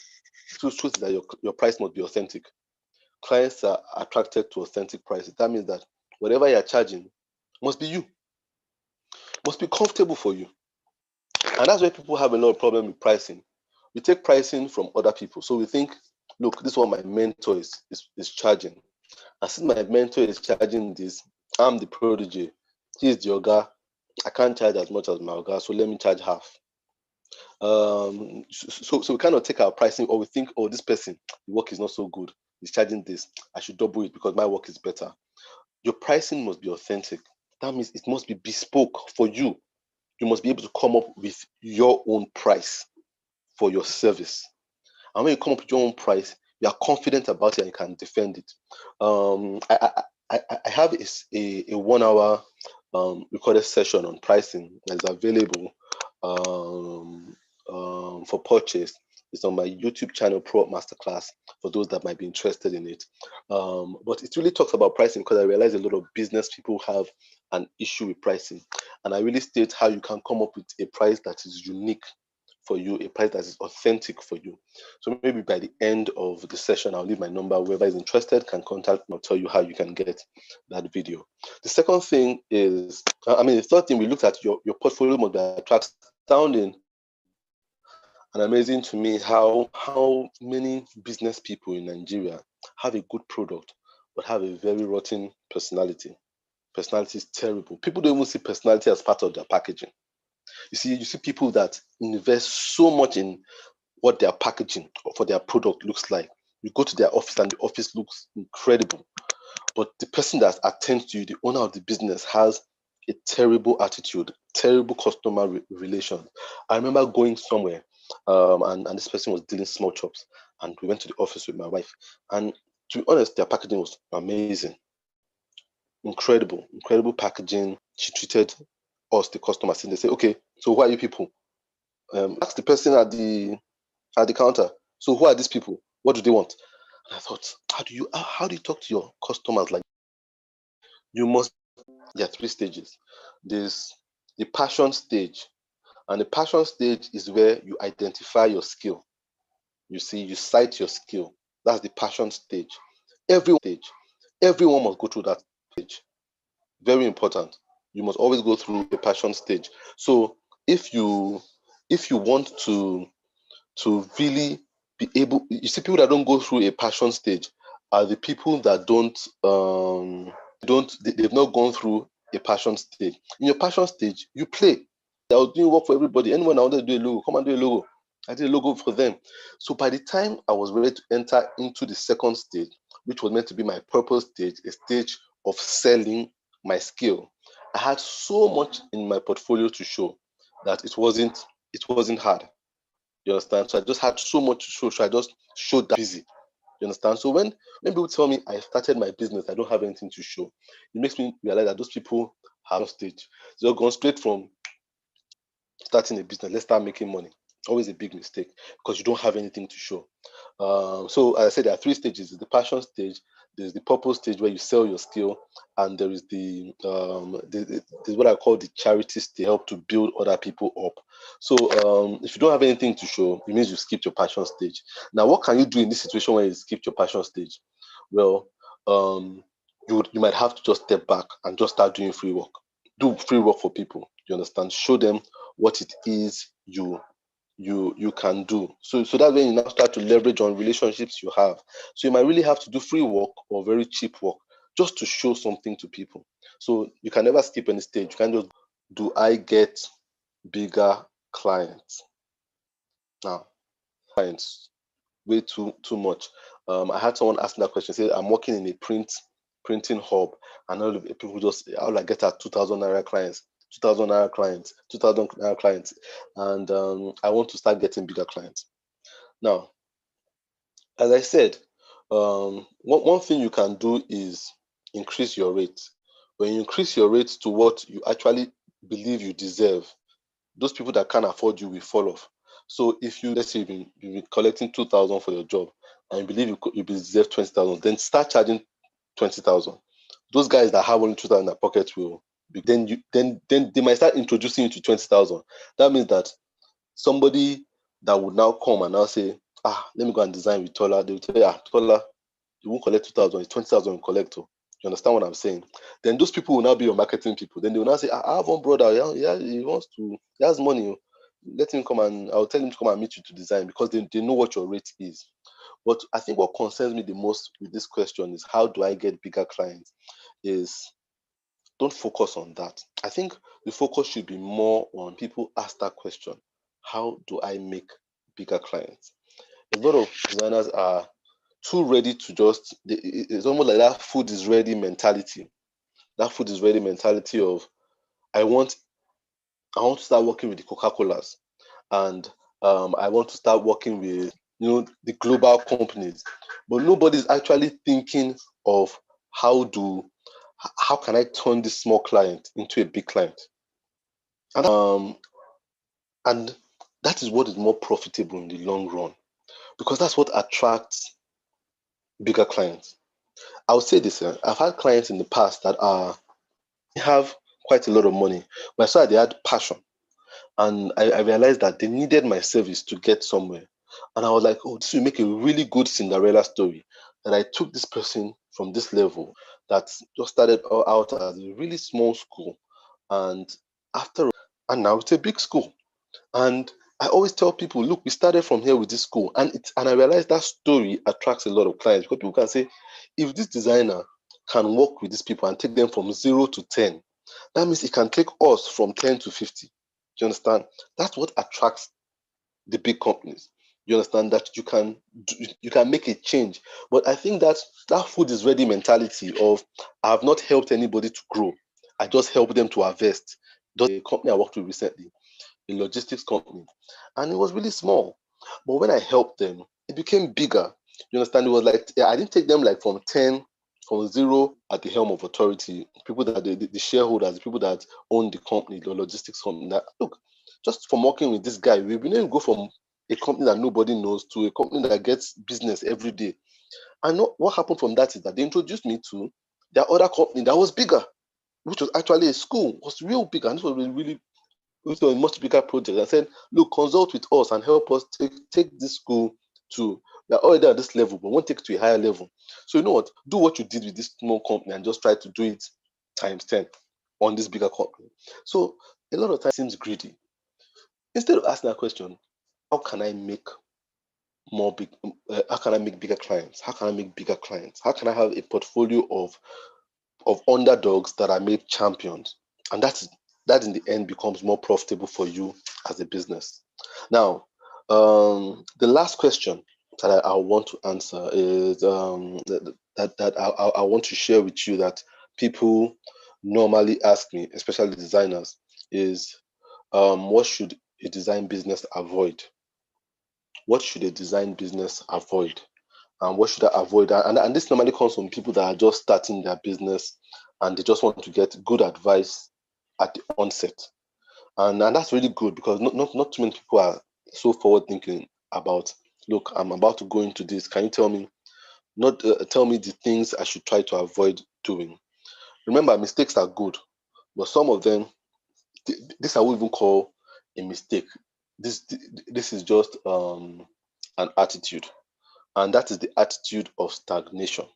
The truth is that your price must be authentic. Clients are attracted to authentic prices. That means that whatever you're charging must be you, must be comfortable for you. And that's where people have a lot of problem with pricing. We take pricing from other people. So we think, look, this is what my mentor is charging. And since my mentor is charging this, I'm the protege. He's the Oga. I can't charge as much as my Oga, so let me charge half. So we kind of take our pricing, or we think, oh, this person, the work is not so good. He's charging this. I should double it because my work is better. Your pricing must be authentic. That means it must be bespoke for you. You must be able to come up with your own price for your service. And when you come up with your own price, you are confident about it and you can defend it. I have a 1 hour recorded session on pricing that is available for purchase. It's on my YouTube channel, Pro Masterclass, for those that might be interested in it. But it really talks about pricing because I realize a lot of business people have an issue with pricing. And I really state how you can come up with a price that is unique for you, a price that is authentic for you. So maybe by the end of the session, I'll leave my number. Whoever is interested can contact me. I'll tell you how you can get that video. The second thing is, the third thing we looked at, your portfolio must be attractive. Sounding and amazing to me how many business people in Nigeria have a good product but have a very rotten personality. Personality is terrible. People don't even see personality as part of their packaging. You see people that invest so much in what their packaging for their product looks like. You go to their office and the office looks incredible. But the person that attends to you, the owner of the business, has a terrible attitude, terrible customer relations. I remember going somewhere and this person was dealing small chops, and we went to the office with my wife. And to be honest, their packaging was amazing. Incredible packaging. She treated us, the customers, and they say, okay, so who are you people? Ask the person at the counter. So who are these people? What do they want? And I thought, how do you talk to your customers like you must? There are 3 stages. There's the passion stage, and the passion stage is where you identify your skill. You see, you cite your skill. That's the passion stage. Everyone must go through that stage. Very important. You must always go through the passion stage. So if you want to really be able, you see, people that don't go through a passion stage are the people that they've not gone through a passion stage. In your passion stage, you play. I was doing work for everybody. Anyone that wanted to do a logo, come and do a logo. I did a logo for them. So by the time I was ready to enter into the second stage, which was meant to be my purpose stage, a stage of selling my skill, I had so much in my portfolio to show that it wasn't hard. You understand? So I just had so much to show. So I just showed that busy. You understand? So when people tell me I started my business, I don't have anything to show, it makes me realize that those people have a stage. They've gone straight from starting a business, let's start making money. Always a big mistake because you don't have anything to show. So as I said, there are 3 stages. There's the passion stage, there's the purpose stage where you sell your skill, and there is there's what I call the charity stage, help to build other people up. So if you don't have anything to show, it means you skipped your passion stage. Now, what can you do in this situation when you skipped your passion stage? Well, you might have to just step back and just start doing free work. Do free work for people. You understand? Show them what it is you can do. So that's when you now start to leverage on relationships you have. So you might really have to do free work or very cheap work just to show something to people. So you can never skip any stage. You can just, do I get bigger clients? Now, clients, way too much. I had someone ask that question. Say, I'm working in a printing hub, and all of the people just, how will I get at 2,000 naira clients? 2,000 naira clients, 2,000 naira clients, and I want to start getting bigger clients. Now, as I said, one thing you can do is increase your rate. When you increase your rate to what you actually believe you deserve, those people that can't afford you will fall off. So if you, let's say you've been collecting 2,000 for your job and you believe you deserve 20,000, then start charging 20,000. Those guys that have only 2,000 in their pocket will then they might start introducing you to 20,000. That means that somebody that would now come and now say, let me go and design with Tola, they will say, Tola, you won't collect 2,000, it's 20,000 you collect. You understand what I'm saying? Then those people will now be your marketing people. Then they will now say, I have one brother, he has money. Let him come and I'll tell him to come and meet you to design, because they know what your rate is. But I think what concerns me the most with this question is, how do I get bigger clients? Is don't focus on that. I think the focus should be more on people ask that question. How do I make bigger clients? A lot of designers are too ready to just, it's almost like that food is ready mentality. That food is ready mentality of, I want to start working with the Coca-Colas, and I want to start working with the global companies. But nobody's actually thinking of how can I turn this small client into a big client? And that is what is more profitable in the long run, because that's what attracts bigger clients. I would say this, I've had clients in the past that have quite a lot of money, but I saw they had passion. And I realized that they needed my service to get somewhere. And I was like, oh, this will make a really good Cinderella story. That I took this person from this level that just started out as a really small school. And now it's a big school. And I always tell people, look, we started from here with this school. And I realized that story attracts a lot of clients, because people can say, if this designer can work with these people and take them from 0 to 10, that means it can take us from 10 to 50. Do you understand? That's what attracts the big companies. You understand that you can make a change. But I think that food is ready mentality of, I have not helped anybody to grow. I just help them to harvest. The company I worked with recently, a logistics company, and it was really small. But when I helped them, it became bigger. You understand? It was like, I didn't take them like from 0 at the helm of authority, people that the shareholders, the people that own the company, the logistics company, that, look, just from working with this guy, we've been able to go from a company that nobody knows to a company that gets business every day. And what happened from that is that they introduced me to their other company that was bigger, which was actually a school, was real big, and this was really it was a much bigger project. I said, look, consult with us and help us take this school to, we're already at this level, but we want to take it to a higher level. So you know what? Do what you did with this small company and just try to do it times 10 on this bigger company. So a lot of times it seems greedy. Instead of asking that question, how can I make how can I make bigger clients? How can I make bigger clients? How can I have a portfolio of underdogs that are made champions? And that in the end becomes more profitable for you as a business. Now, the last question that I want to answer is that I want to share with you that people normally ask me, especially designers, is what should a design business avoid? What should a design business avoid? And what should I avoid? And this normally comes from people that are just starting their business and they just want to get good advice at the onset. And that's really good because not too many people are so forward thinking about, look, I'm about to go into this. Can you tell me, tell me the things I should try to avoid doing? Remember, mistakes are good, but some of them, this I would even call a mistake. This is just an attitude. And that is the attitude of stagnation.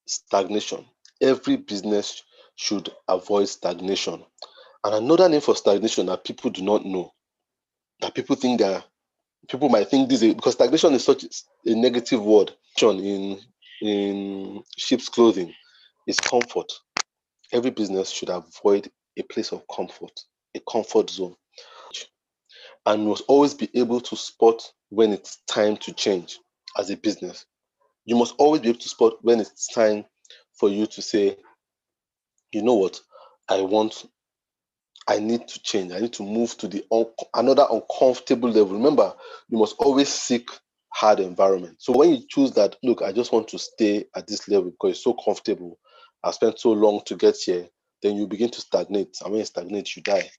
Stagnation. Every business should avoid stagnation. And another name for stagnation that people do not know, that people might think this is, because stagnation is such a negative word in sheep's clothing, is comfort. Every business should avoid a place of comfort, a comfort zone, and must always be able to spot when it's time to change as a business. You must always be able to spot when it's time for you to say, you know what, I need to change. I need to move to another uncomfortable level. Remember, you must always seek hard environment. So when you choose that, look, I just want to stay at this level because it's so comfortable, I've spent so long to get here, then you begin to stagnate. And when you stagnate, you die.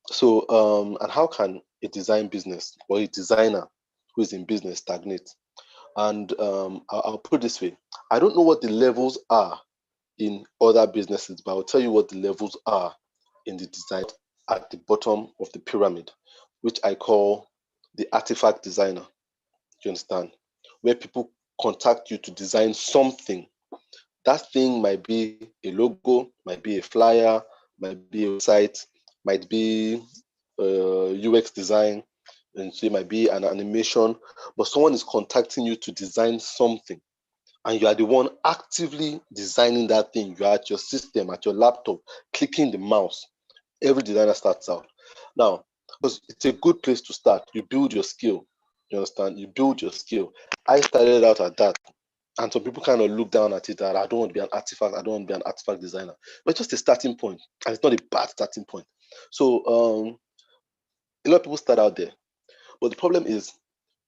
So, and how can a design business or a designer who is in business stagnate? And I'll put it this way. I don't know what the levels are in other businesses, but I'll tell you what the levels are in the design at the bottom of the pyramid, which I call the artifact designer. Do you understand? Where people contact you to design something. That thing might be a logo, might be a flyer, might be a website, might be UX design, and so it might be an animation, but someone is contacting you to design something, and you are the one actively designing that thing. You are at your system, at your laptop, clicking the mouse. Every designer starts out. Now, because it's a good place to start. You build your skill. You understand? You build your skill. I started out at that. And some people kind of look down at it that I don't want to be an artifact. I don't want to be an artifact designer. But it's just a starting point. And it's not a bad starting point. So a lot of people start out there. But the problem is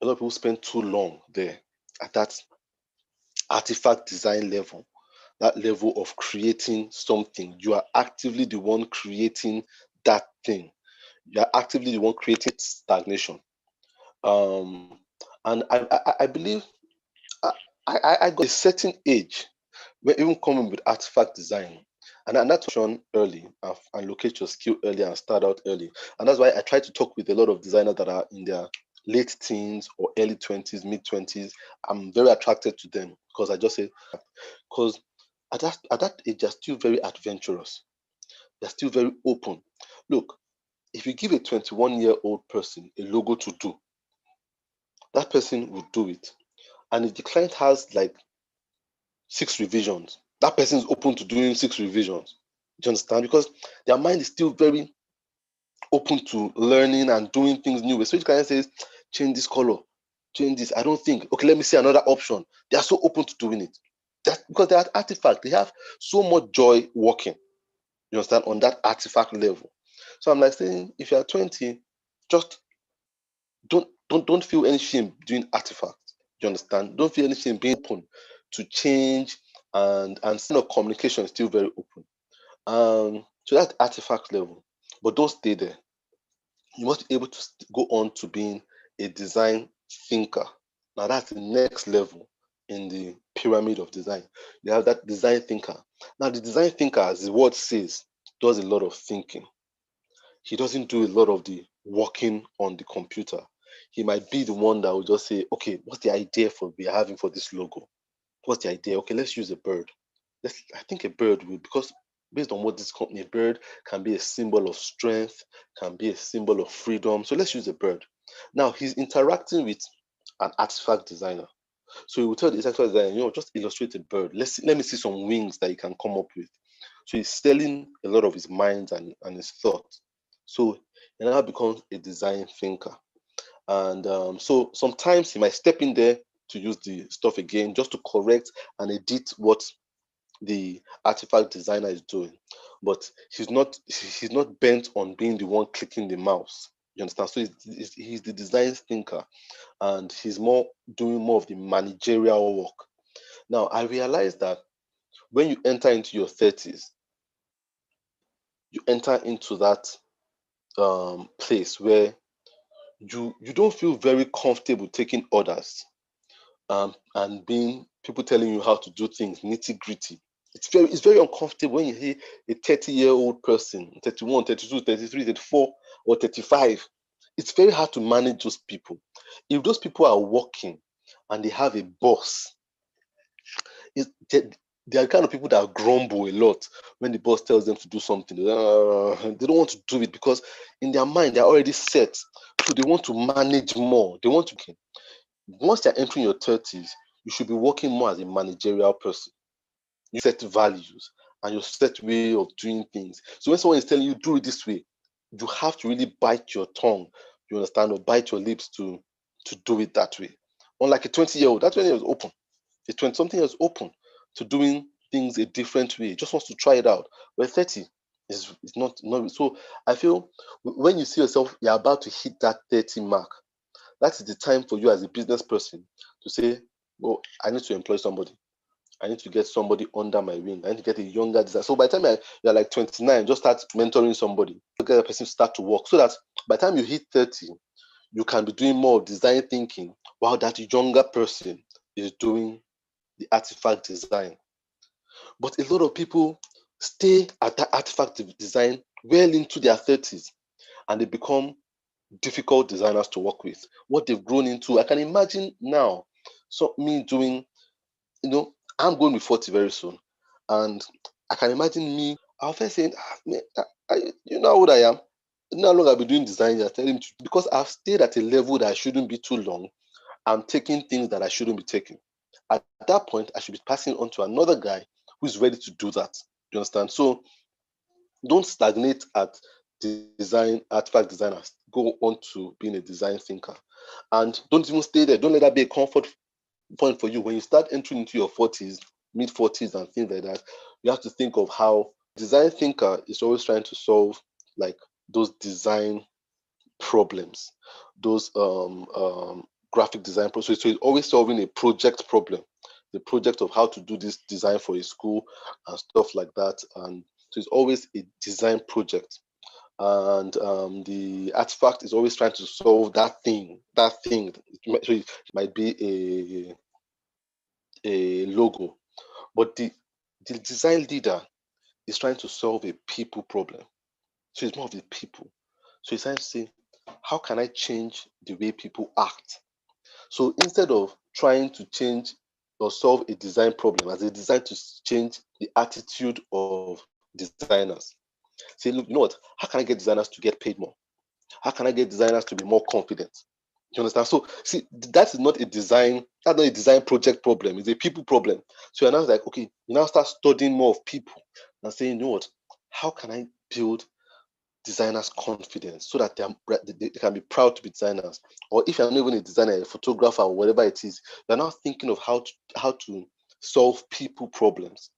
a lot of people spend too long there at that artifact design level, that level of creating something. You are actively the one creating that thing. You are actively the one creating stagnation. And I believe I got a certain age when even coming with artifact design. And that's shown early and locate your skill early and start out early. And that's why I try to talk with a lot of designers that are in their late teens or early 20s, mid 20s. I'm very attracted to them because I just say, because at that age, they're still very adventurous. They're still very open. Look, if you give a 21-year-old person a logo to do, that person will do it. And if the client has like 6 revisions, that person is open to doing 6 revisions. Do you understand? Because their mind is still very open to learning and doing things new. So each client says, change this color, change this. I don't think, okay, let me see another option. They are so open to doing it. That's because they are artifact. They have so much joy working. You understand? On that artifact level. So I'm like saying, if you are 20, just don't feel any shame doing artifact. You understand? Don't feel any shame being open to change, and communication is still very open. So that's artifact level, but don't stay there. You must be able to go on to being a design thinker. Now that's the next level. in the pyramid of design. You have that design thinker. Now, the design thinker, as the word says, does a lot of thinking. He doesn't do a lot of the working on the computer. He might be the one that will just say, okay, what's the idea for we are having for this logo? What's the idea? Okay, let's use a bird. I think a bird will, because based on what this company, a bird can be a symbol of strength, can be a symbol of freedom. So let's use a bird. Now he's interacting with an artifact designer. So he will tell the artifact designer, just illustrate a bird. Let me see some wings that you can come up with. So he's selling a lot of his mind and his thoughts. So he now becomes a design thinker. And so sometimes he might step in there to use the stuff again, just to correct and edit what the artifact designer is doing. But he's not bent on being the one clicking the mouse. You understand? So he's the design thinker, and he's doing more of the managerial work. Now, I realized that when you enter into your 30s, you enter into that place where you don't feel very comfortable taking orders and being people telling you how to do things nitty-gritty. It's very uncomfortable when you hear a 30-year-old person, 31, 32, 33, 34, or 35. It's very hard to manage those people. If those people are working and they have a boss, they are the kind of people that grumble a lot when the boss tells them to do something. They don't want to do it because in their mind, they're already set. So they want to manage more. They want to. Once they're entering your 30s, you should be working more as a managerial person. You set values and your set way of doing things. So when someone is telling you do it this way, you have to really bite your tongue, you understand, or bite your lips to do it that way. Unlike a 20-year-old, that 20-year-old is open. A 20-something is open to doing things a different way. Just wants to try it out. But 30 is not. So I feel when you see yourself, you're about to hit that 30 mark, that is the time for you as a business person to say, well, I need to employ somebody. I need to get somebody under my wing. I need to get a younger designer. So by the time you're like 29, just start mentoring somebody. Get a person to start to work so that by the time you hit 30, you can be doing more of design thinking while that younger person is doing the artifact design. But a lot of people stay at that artifact design well into their 30s and they become difficult designers to work with. What they've grown into, I can imagine now, so me doing, I'm going to be 40 very soon. And I can imagine me, I'll first saying, you know how old I am? You know how long I've been doing design? You're telling me because I've stayed at a level that I shouldn't be too long. I'm taking things that I shouldn't be taking. At that point, I should be passing on to another guy who's ready to do that. You understand? So don't stagnate at design, artifact designers. Go on to being a design thinker. And don't even stay there. Don't let that be a comfort point for you. When you start entering into your 40s, mid 40s and things like that, you have to think of how design thinker is always trying to solve like those design problems, those graphic design process. So it's always solving a project problem, the project of how to do this design for a school and stuff like that. And so it's always a design project. And the artifact is always trying to solve that thing. So it might be a logo, but the design leader is trying to solve a people problem. So it's more of the people. So it's trying to say, how can I change the way people act? So instead of trying to change or solve a design problem, as a design to change the attitude of designers. Say, look, you know what? How can I get designers to get paid more? How can I get designers to be more confident? You understand? So see, that's not a design project problem. It's a people problem. So you're now like, okay, you now start studying more of people and saying, you know what? How can I build designers' confidence so that they can be proud to be designers? Or if you're not even a designer, a photographer, or whatever it is, you're now thinking of how to solve people problems.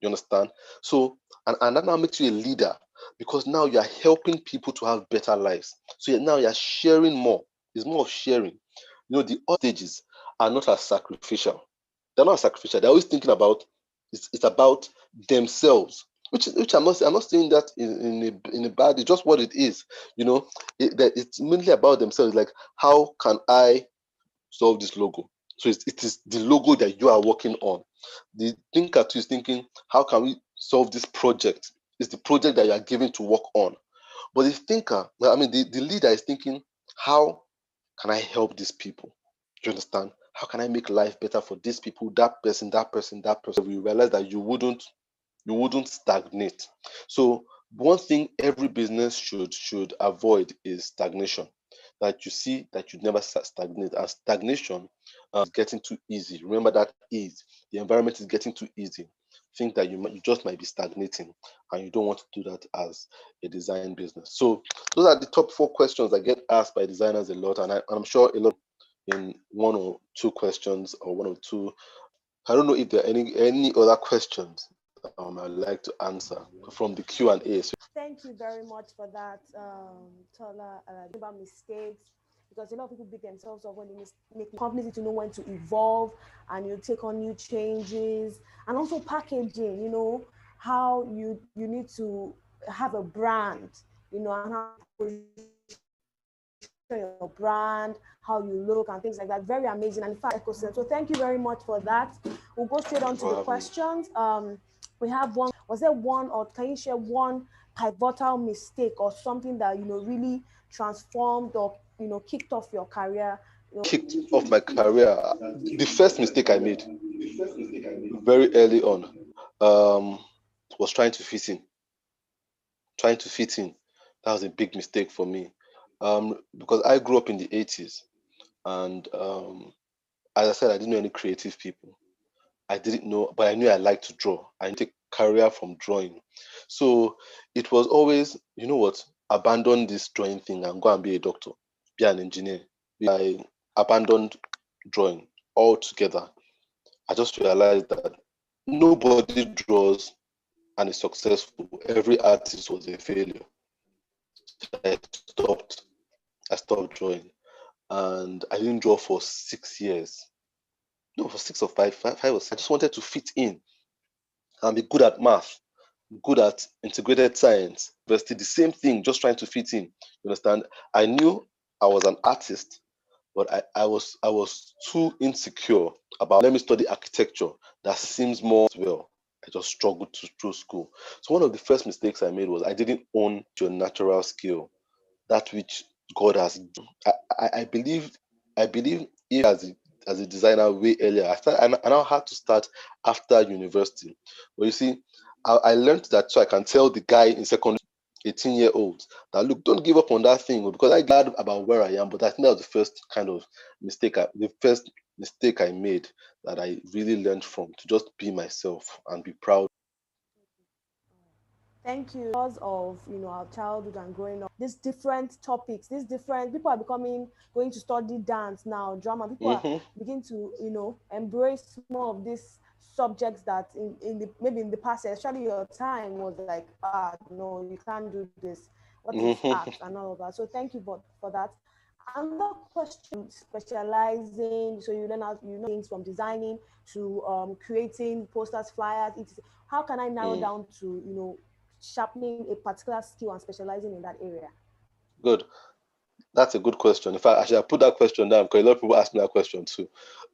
You understand? So, and that now makes you a leader because now you're helping people to have better lives. So now you're sharing more. It's more of sharing. The other stages are not as sacrificial. They're not sacrificial. They're always thinking about it's about themselves. Which I'm not saying that in a bad. It's just what it is. It's mainly about themselves. Like, how can I solve this logo? So it is the logo that you are working on. The thinker too is thinking, how can we solve this project? It's the project that you are given to work on. But the thinker, the leader is thinking, how can I help these people? Do you understand? How can I make life better for these people, that person, that person, that person? We realize that you wouldn't stagnate. So one thing every business should avoid is stagnation. That you see that you never stagnate. And stagnation is getting too easy. Remember that ease. The environment is getting too easy. Think that you just might be stagnating, and you don't want to do that as a design business. So those are the top 4 questions that get asked by designers a lot, and I'm sure a lot in 1 or 2 questions or 1 or 2. I don't know if there are any other questions I'd like to answer from the Q&A. Thank you very much for that, Tola. About mistakes, because a lot of people beat themselves up when they make companies need to know when to evolve and you take on new changes, and also packaging. You know how you need to have a brand. You know, and how your brand, how you look, and things like that. Very amazing, and in fact, ecosystem. So thank you very much for that. We'll go straight on to the questions. We have one. Was there one, or can you share one pivotal mistake or something that really transformed or kicked off your career? Kicked off my career. The first mistake I made very early on was trying to fit in. That was a big mistake for me, because I grew up in the 80s, and as I said, I didn't know any creative people. I didn't know, but I knew I liked to draw. I took a career from drawing. So it was always, you know what, abandon this drawing thing and go and be a doctor, be an engineer. I abandoned drawing altogether. I just realized that nobody draws and is successful. Every artist was a failure. I stopped drawing, and I didn't draw for 6 years. No, for 6 or 5 or 6. I just wanted to fit in and be good at math, good at integrated science, university, the same thing, just trying to fit in. You understand? I knew I was an artist, but I was too insecure about, let me study architecture. That seems more well. I just struggled through school. So one of the first mistakes I made was I didn't own your natural skill, that which God has. I believe if as a designer way earlier. I now had to start after university. But you see, I learned that so I can tell the guy in secondary, 18-year-olds, that look, don't give up on that thing, because I'm glad about where I am. But I think that was the first kind of mistake, I made that I really learned from, to just be myself and be proud. Thank you. Because of our childhood and growing up, these different topics, people are going to study dance now, drama. People are begin to embrace more of these subjects that maybe in the past, especially your time, was like, no, you can't do this. What is art and all of that? So thank you for that. Another question: specializing, so you learn how things from designing to creating posters, flyers, etc. How can I narrow down to sharpening a particular skill and specializing in that area? Good. That's a good question. In fact, I should put that question down, because a lot of people ask me that question too.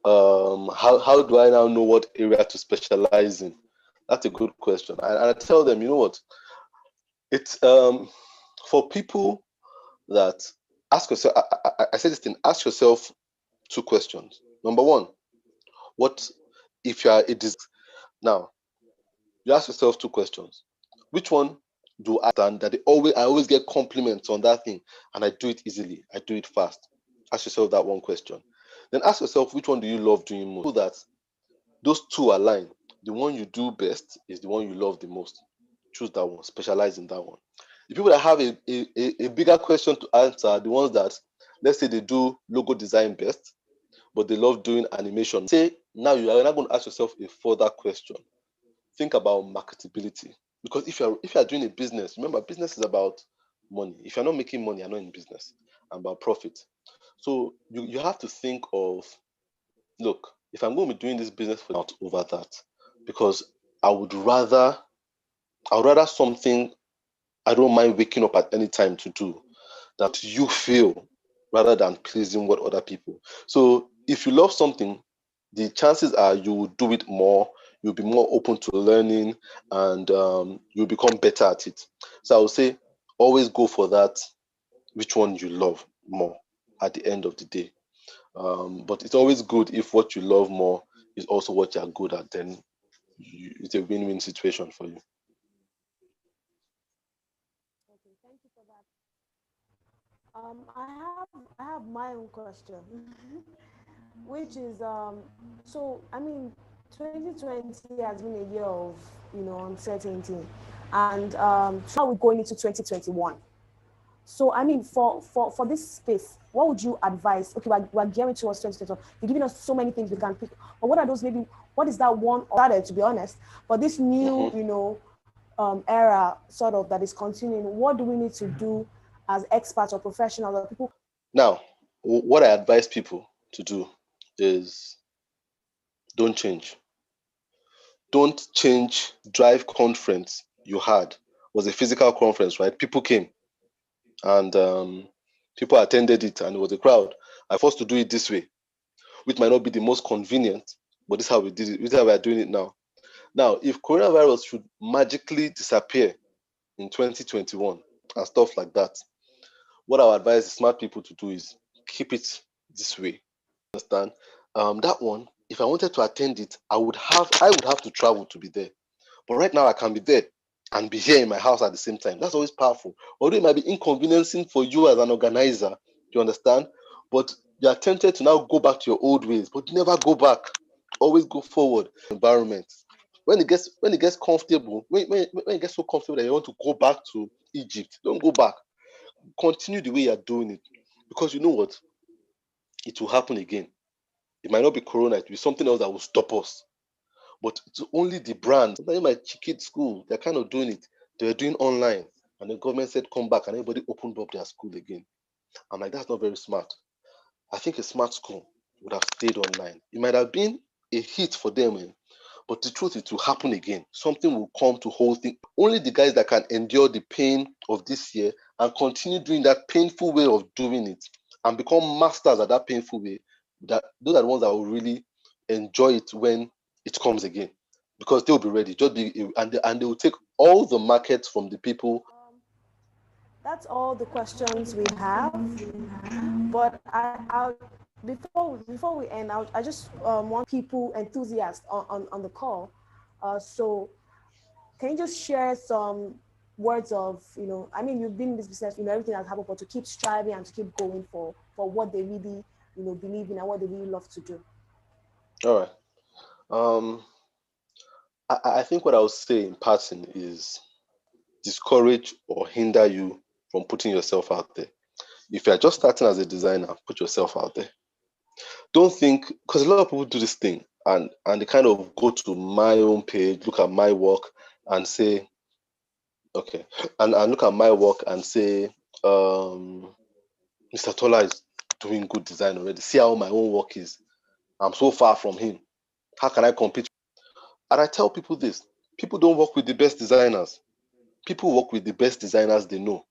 How do I now know what area to specialize in? That's a good question. And I tell them, you know what? It's for people that ask yourself. I say this thing. Ask yourself 2 questions. Number 1, what if you are a designer? Now, you ask yourself 2 questions. Which one do I understand that I always get compliments on that thing, and I do it easily, I do it fast? Ask yourself that one question. Then ask yourself, which one do you love doing most? So that those 2 align. The one you do best is the one you love the most. Choose that one, specialize in that one. The people that have a bigger question to answer are the ones that, let's say, they do logo design best, but they love doing animation. Say, now you are not going to ask yourself a further question. Think about marketability. Because if you are doing a business, remember, business is about money. If you're not making money, you're not in business. And about profit. So you have to think of, look, if I'm going to be doing this business for not over that, because I would rather something I don't mind waking up at any time to do, that you feel, rather than pleasing what other people. So if you love something, the chances are you will do it more, you'll be more open to learning, and you'll become better at it. So I would say always go for that, which one you love more at the end of the day. But it's always good if what you love more is also what you're good at, then it's a win-win situation for you. Okay, thank you for that. I have my own question, which is so I mean, 2020 has been a year of uncertainty, and so now we're going into 2021. So I mean, for this space, what would you advise? Okay, we're gearing towards 2021. You're giving us so many things we can pick, but what are those? Maybe what is that one or other, to be honest? But this new, era sort of that is continuing. What do we need to do as experts or professionals or people? Now, what I advise people to do is don't change. Don't change. Drive conference you had was a physical conference, right? People came and people attended it, and it was a crowd. I forced to do it this way, which might not be the most convenient, but this is how we did it. This is how we are doing it now. Now, if coronavirus should magically disappear in 2021 and stuff like that, what I would advise the smart people to do is keep it this way. Understand? That one, if I wanted to attend it, I would have to travel to be there. But right now I can be there and be here in my house at the same time. That's always powerful. Although it might be inconveniencing for you as an organizer, you understand? But you are tempted to now go back to your old ways, but never go back. Always go forward. Environment. When it gets comfortable, when it gets so comfortable that you want to go back to Egypt, don't go back. Continue the way you're doing it. Because you know what? It will happen again. It might not be Corona, it will be something else that will stop us. But it's only the brand. Sometimes my kids' school, they're kind of doing it. They're doing online. And the government said, come back, and everybody opened up their school again. I'm like, that's not very smart. I think a smart school would have stayed online. It might have been a hit for them, but the truth is it will happen again. Something will come to hold things. Only the guys that can endure the pain of this year and continue doing that painful way of doing it and become masters at that painful way, those are the ones that will really enjoy it when it comes again, because they'll be ready. And they will take all the markets from the people. That's all the questions we have. But before we end, I just want people enthusiasts on the call. So can you just share some words of, I mean, you've been in this business, everything has happened, but to keep striving and to keep going for what they really, believe in and what they really love to do. All right. I think what I would say in passing is discourage or hinder you from putting yourself out there. If you're just starting as a designer, put yourself out there. Don't think, because a lot of people do this thing and they kind of go to my own page, look at my work and say, okay, and look at my work and say, Mr. Tola is doing good design already. See how my own work is. I'm so far from him. How can I compete? And I tell people this, people don't work with the best designers. People work with the best designers they know.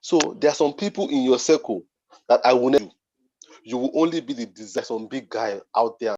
So there are some people in your circle that I will never do. You will only be the designer, some big guy out there